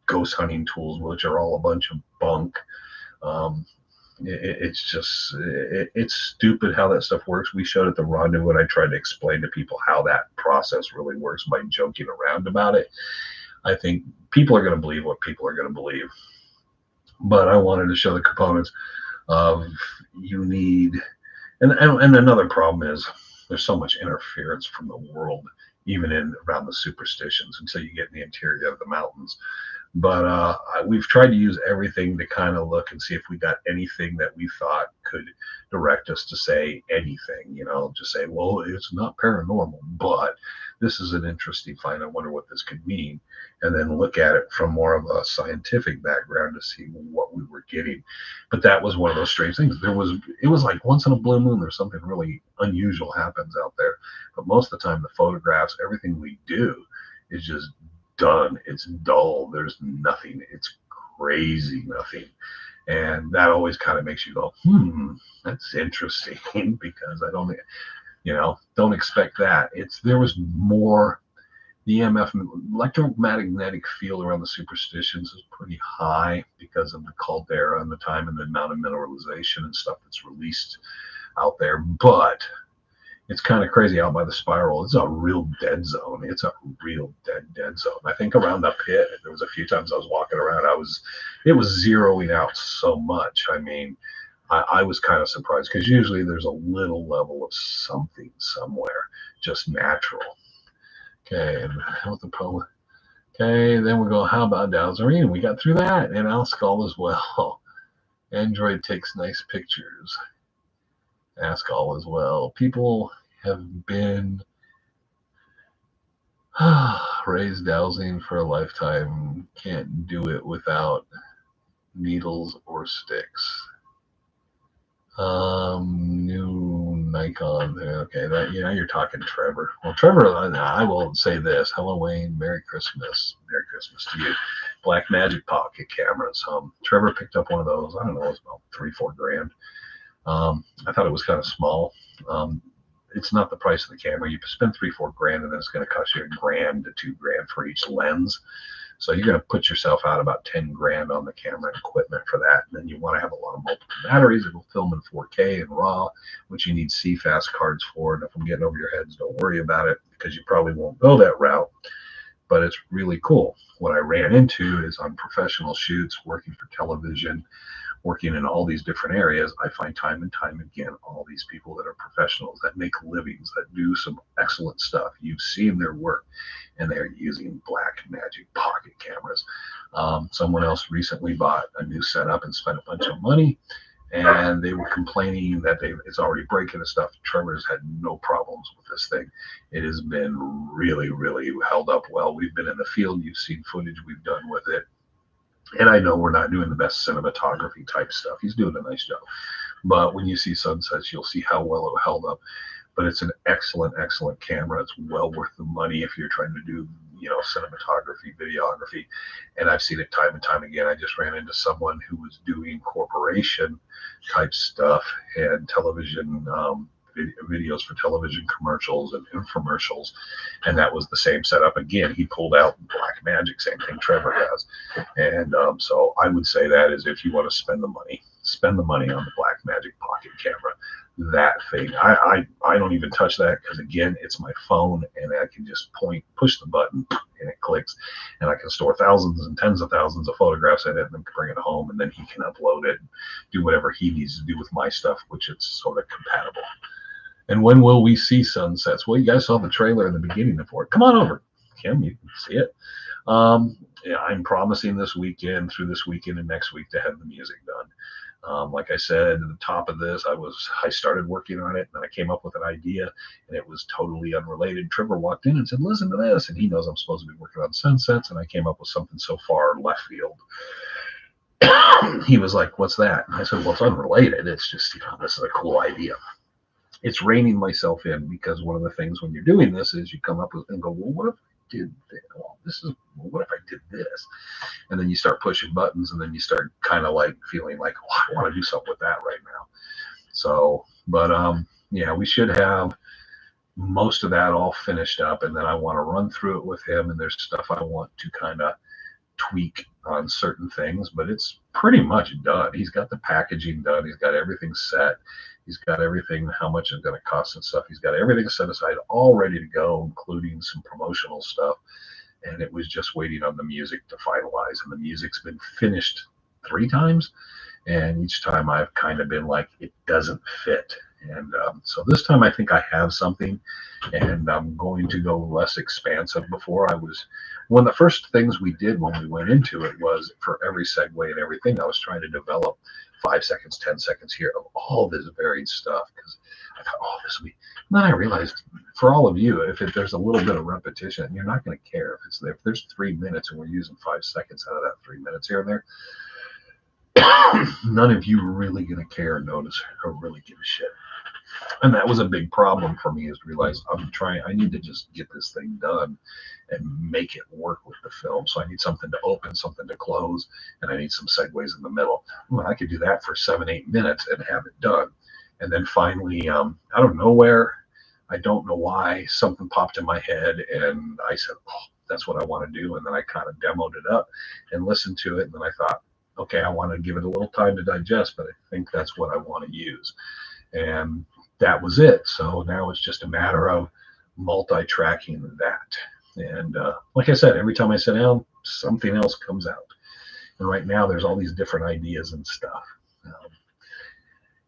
ghost hunting tools, which are all a bunch of bunk. It's stupid how that stuff works. We showed at the rendezvous, and I tried to explain to people how that process really works by joking around about it. I think people are going to believe what people are going to believe, but I wanted to show the components of you need, and another problem is there's so much interference from the world, even around the superstitions, until you get in the interior of the mountains. But we've tried to use everything to kind of look and see if we got anything that we thought could direct us to say anything, just say, well, it's not paranormal, but this is an interesting find. I wonder what this could mean. And then look at it from more of a scientific background to see what we were getting. But that was one of those strange things. It was like once in a blue moon, there's something really unusual happens out there. But most of the time, the photographs, everything we do is just done. It's dull. There's nothing. It's crazy nothing. And that always kind of makes you go, that's interesting, because I don't expect that. There was more. The EMF, electromagnetic field around the superstitions is pretty high because of the caldera and the time and the amount of mineralization and stuff that's released out there. But it's kind of crazy out by the spiral. It's a real dead zone. It's a real dead zone. I think around the pit, there was a few times I was walking around, it was zeroing out so much. I mean, I was kind of surprised, because usually there's a little level of something somewhere, just natural. Okay, and with the poem. Okay, then we go, how about Dowserine? We got through that, and Alskull as well. Android takes nice pictures. Alskull as well. People have been raised dowsing for a lifetime. Can't do it without needles or sticks. New Nikon. Okay, you're talking Trevor. Well, Trevor, I will say this: Halloween, Merry Christmas to you. Black Magic pocket cameras. Trevor picked up one of those. I don't know, it was about $3-4 grand. I thought it was kind of small. It's not the price of the camera. You spend $3-4 grand, and then it's going to cost you $1 to $2 grand for each lens. So you're going to put yourself out about 10 grand on the camera and equipment for that. And then you want to have a lot of multiple batteries. It will film in 4K and RAW, which you need CFast cards for. And if I'm getting over your heads, don't worry about it, because you probably won't go that route. But it's really cool. What I ran into is on professional shoots, working for television, working in all these different areas, I find time and time again all these people that are professionals, that make livings, that do some excellent stuff. You've seen their work, and they're using Black Magic pocket cameras. Someone else recently bought a new setup and spent a bunch of money, and they were complaining that it's already breaking and stuff. Trevor's had no problems with this thing. It has been really, really held up well. We've been in the field. You've seen footage we've done with it. And I know we're not doing the best cinematography type stuff. He's doing a nice job. But when you see sunsets, you'll see how well it held up. But it's an excellent, excellent camera. It's well worth the money if you're trying to do, cinematography, videography. And I've seen it time and time again. I just ran into someone who was doing corporation type stuff and television videos for television commercials and infomercials, and that was the same setup. Again, he pulled out Black Magic, same thing Trevor has. And so I would say that is, if you want to spend the money on the Black Magic pocket camera. That thing, I don't even touch that, because again, it's my phone, and I can just push the button, and it clicks, and I can store thousands and tens of thousands of photographs in it, and then bring it home, and then he can upload it and do whatever he needs to do with my stuff, which it's sort of compatible. And when will we see sunsets? Well, you guys saw the trailer in the beginning for it. Come on over, Kim, you can see it. I'm promising through this weekend and next week, to have the music done. Like I said at the top of this, I started working on it, and I came up with an idea, and it was totally unrelated. Trevor walked in and said, listen to this, and he knows I'm supposed to be working on sunsets, and I came up with something so far left field. he was like, "What's that?" And I said, "Well, it's unrelated. It's just, this is a cool idea." It's reining myself in, because one of the things when you're doing this is you come up with and go, "Well, what if I did this? What if I did this?" And then you start pushing buttons, and then you start kind of like feeling like, "Oh, I want to do something with that right now." So, but yeah, we should have most of that all finished up, and then I want to run through it with him, and there's stuff I want to kind of tweak on certain things, but it's pretty much done. He's got the packaging done. He's got everything set. He's got everything, how much it's going to cost and stuff. He's got everything set aside, all ready to go, including some promotional stuff. And it was just waiting on the music to finalize. And the music's been finished 3 times. And each time I've kind of been like, it doesn't fit. And so this time I think I have something, and I'm going to go less expansive. Before, I was, one of the first things we did when we went into it was, for every segue and everything, I was trying to develop 5 seconds, 10 seconds here of all this varied stuff, because I thought, oh, this will be. And then I realized, for all of you, if there's a little bit of repetition, you're not going to care if there's 3 minutes and we're using 5 seconds out of that 3 minutes here and there. None of you are really going to care, notice, or really give a shit. And that was a big problem for me, is to realize I need to just get this thing done and make it work with the film. So I need something to open, something to close, and I need some segues in the middle. Well, I could do that for 7-8 minutes and have it done. And then finally, out of nowhere, I don't know why, something popped in my head, and I said, oh, that's what I want to do. And then I kind of demoed it up and listened to it, and then I thought, okay, I want to give it a little time to digest, but I think that's what I want to use. And that was it. So now it's just a matter of multi-tracking that. And like I said, every time I sit down, something else comes out. And right now there's all these different ideas and stuff.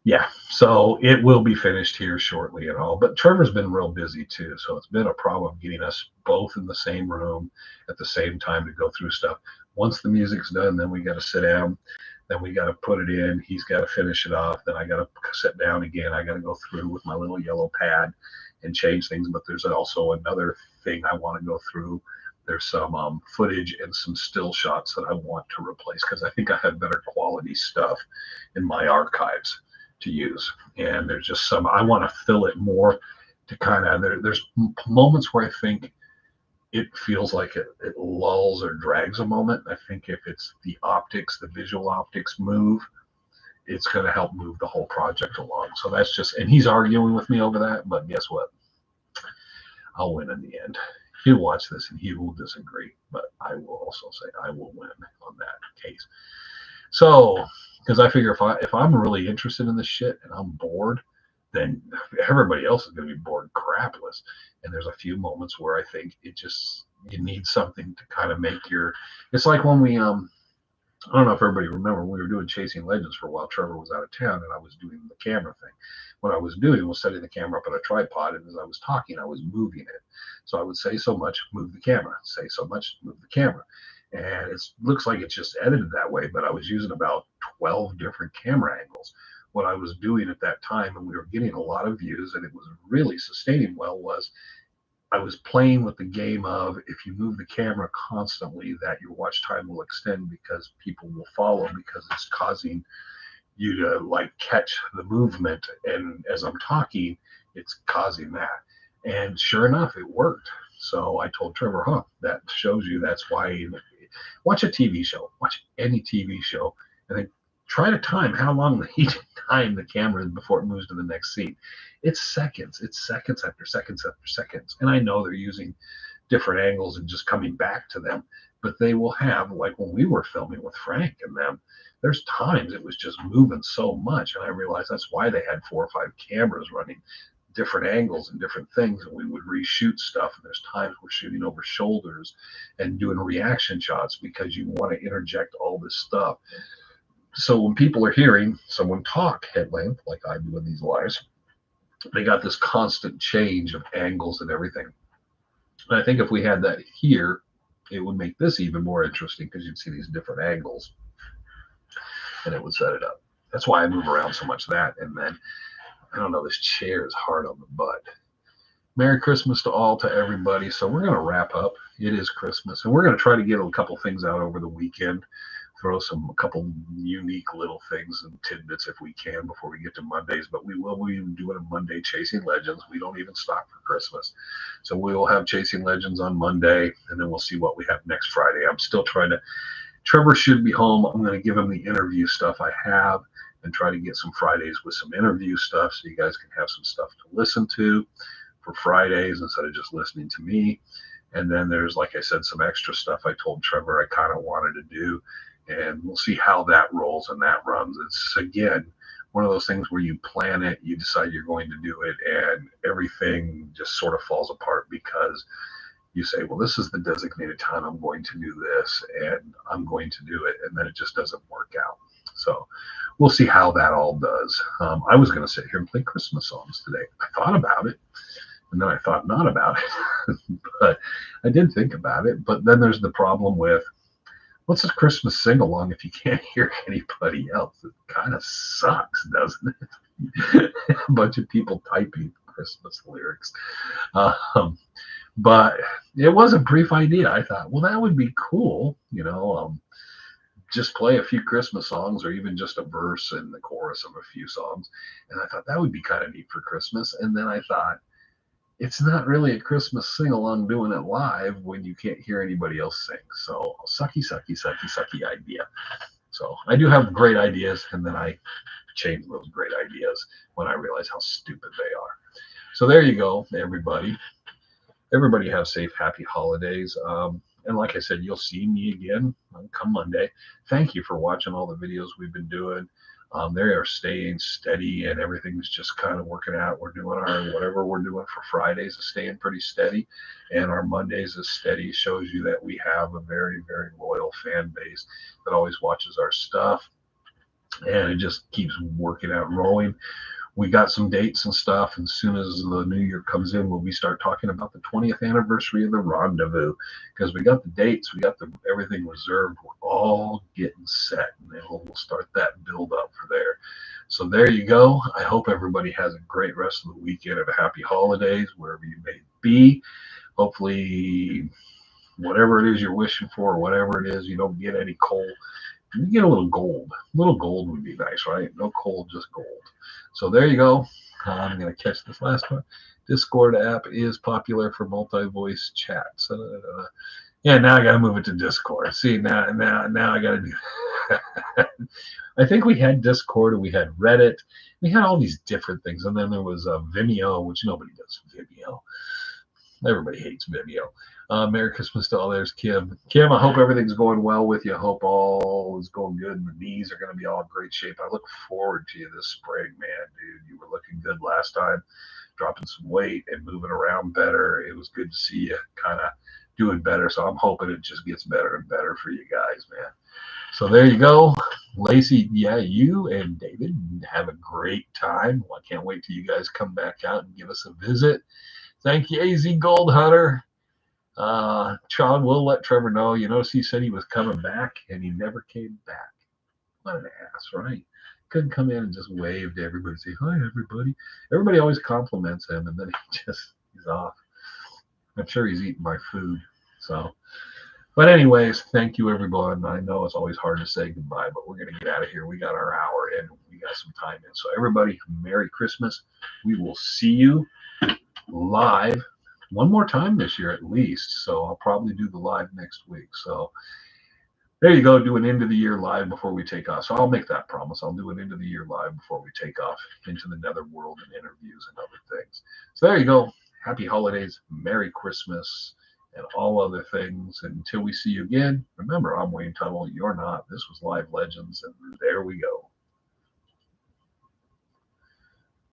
Yeah, so it will be finished here shortly and all. But Trevor's been real busy too, so it's been a problem getting us both in the same room at the same time to go through stuff. Once the music's done, then we got to sit down. Then we got to put it in. He's got to finish it off. Then I got to sit down again. I got to go through with my little yellow pad and change things. But there's also another thing I want to go through. There's some footage and some still shots that I want to replace, because I think I have better quality stuff in my archives to use. And there's just some, I want to fill it more to kind of, there's moments where I think it feels like it lulls or drags a moment. I think if it's the optics, the visual optics move, it's going to help move the whole project along. So that's just, and he's arguing with me over that, but guess what? I'll win in the end. He'll watch this and he will disagree, but I will also say I will win on that case. So, because I figure if I'm really interested in this shit and I'm bored, then everybody else is going to be bored crapless. And there's a few moments where I think you need something to kind of make your, it's like when we, I don't know if everybody remember, when we were doing Chasing Legends for a while, Trevor was out of town and I was doing the camera thing. What I was doing was setting the camera up on a tripod, and as I was talking, I was moving it. So I would say so much, move the camera, say so much, move the camera. And it looks like it's just edited that way, but I was using about 12 different camera angles. What I was doing at that time, and we were getting a lot of views, and it was really sustaining well, was I was playing with the game of, if you move the camera constantly, that your watch time will extend, because people will follow, because it's causing you to like catch the movement. And as I'm talking, it's causing that. And sure enough, it worked. So I told Trevor, that shows you that's why. Watch a TV show, watch any TV show, and then try to time how long each time the camera is before it moves to the next scene. It's seconds after seconds after seconds. And I know they're using different angles and just coming back to them, but they will have, like when we were filming with Frank and them, there's times it was just moving so much. And I realized that's why they had 4 or 5 cameras running, different angles and different things, and we would reshoot stuff. And there's times we're shooting over shoulders and doing reaction shots, because you want to interject all this stuff. So when people are hearing someone talk at length, like I do in these lives, they got this constant change of angles and everything. And I think if we had that here, it would make this even more interesting, because you'd see these different angles and it would set it up. That's why I move around so much. That, and then I don't know, this chair is hard on the butt. Merry Christmas to everybody. So we're going to wrap up. It is Christmas, and we're going to try to get a couple things out over the weekend throw a couple unique little things and tidbits if we can before we get to Mondays. But we will be doing a Monday Chasing Legends. We don't even stop for Christmas. So we will have Chasing Legends on Monday, and then we'll see what we have next Friday. I'm still trying to, Trevor should be home. I'm going to give him the interview stuff I have and try to get some Fridays with some interview stuff so you guys can have some stuff to listen to for Fridays instead of just listening to me. And then there's, like I said, some extra stuff I told Trevor I kind of wanted to do, and we'll see how that rolls and that runs. It's, again, one of those things where you plan it, you decide you're going to do it, and everything just sort of falls apart because you say, well, this is the designated time I'm going to do this, and I'm going to do it, and then it just doesn't work out. So we'll see how that all does. I was going to sit here and play Christmas songs today. I thought about it, and then I thought not about it. But I did think about it. But then there's the problem with, what's a Christmas sing-along if you can't hear anybody else? It kind of sucks, doesn't it? A bunch of people typing Christmas lyrics. But it was a brief idea. I thought, well, that would be cool, just play a few Christmas songs or even just a verse and the chorus of a few songs. And I thought that would be kind of neat for Christmas. And then I thought, it's not really a Christmas sing-along doing it live when you can't hear anybody else sing. So sucky idea. So I do have great ideas, and then I change those great ideas when I realize how stupid they are. So there you go, everybody. Everybody have safe, happy holidays. And like I said, you'll see me again come Monday. Thank you for watching all the videos we've been doing. They are staying steady, and everything's just kind of working out. We're doing our, whatever we're doing for Fridays is staying pretty steady, and our Mondays is steady. Shows you that we have a very, very loyal fan base that always watches our stuff, and it just keeps working out and rolling. We got some dates and stuff, and as soon as the new year comes in, we'll start talking about the 20th anniversary of the Rendezvous, because we got the dates, we got everything reserved. We're all getting set, and then we'll start that build up for there. So there you go. I hope everybody has a great rest of the weekend and a happy holidays wherever you may be. Hopefully, whatever it is you're wishing for, or whatever it is, you don't get any cold. You get a little gold. A little gold would be nice, right? No cold, just gold. So there you go. I'm going to catch this last one. Discord app is popular for multi-voice chat. So, yeah, now I got to move it to Discord. See, now I got to do that. I think we had Discord, and we had Reddit. We had all these different things. And then there was Vimeo, which nobody does Vimeo. Everybody hates Vimeo. Merry Christmas to all. There's Kim. Kim, I hope everything's going well with you. I hope all is going good, and the knees are going to be all in great shape. I look forward to you this spring, man, dude. You were looking good last time, dropping some weight and moving around better. It was good to see you kind of doing better. So I'm hoping it just gets better and better for you guys, man. So there you go. Lacey, yeah, you and David have a great time. Well, I can't wait till you guys come back out and give us a visit. Thank you, AZ Gold Hunter. Sean, we'll let Trevor know. You notice he said he was coming back, and he never came back. What an ass, right? Couldn't come in and just wave to everybody, say, hi, everybody. Everybody always compliments him, and then he's off. I'm sure he's eating my food. So, but anyways, thank you, everyone. I know it's always hard to say goodbye, but we're going to get out of here. We got our hour in. We got some time in. So everybody, Merry Christmas. We will see you live one more time this year at least. So I'll probably do the live next week. So there you go. Do an end of the year live before we take off. So I'll make that promise. I'll do an end of the year live before we take off into the netherworld and interviews and other things. So there you go. Happy holidays. Merry Christmas and all other things. And until we see you again, remember, I'm Wayne Tuttle. You're not. This was Live Legends. And there we go.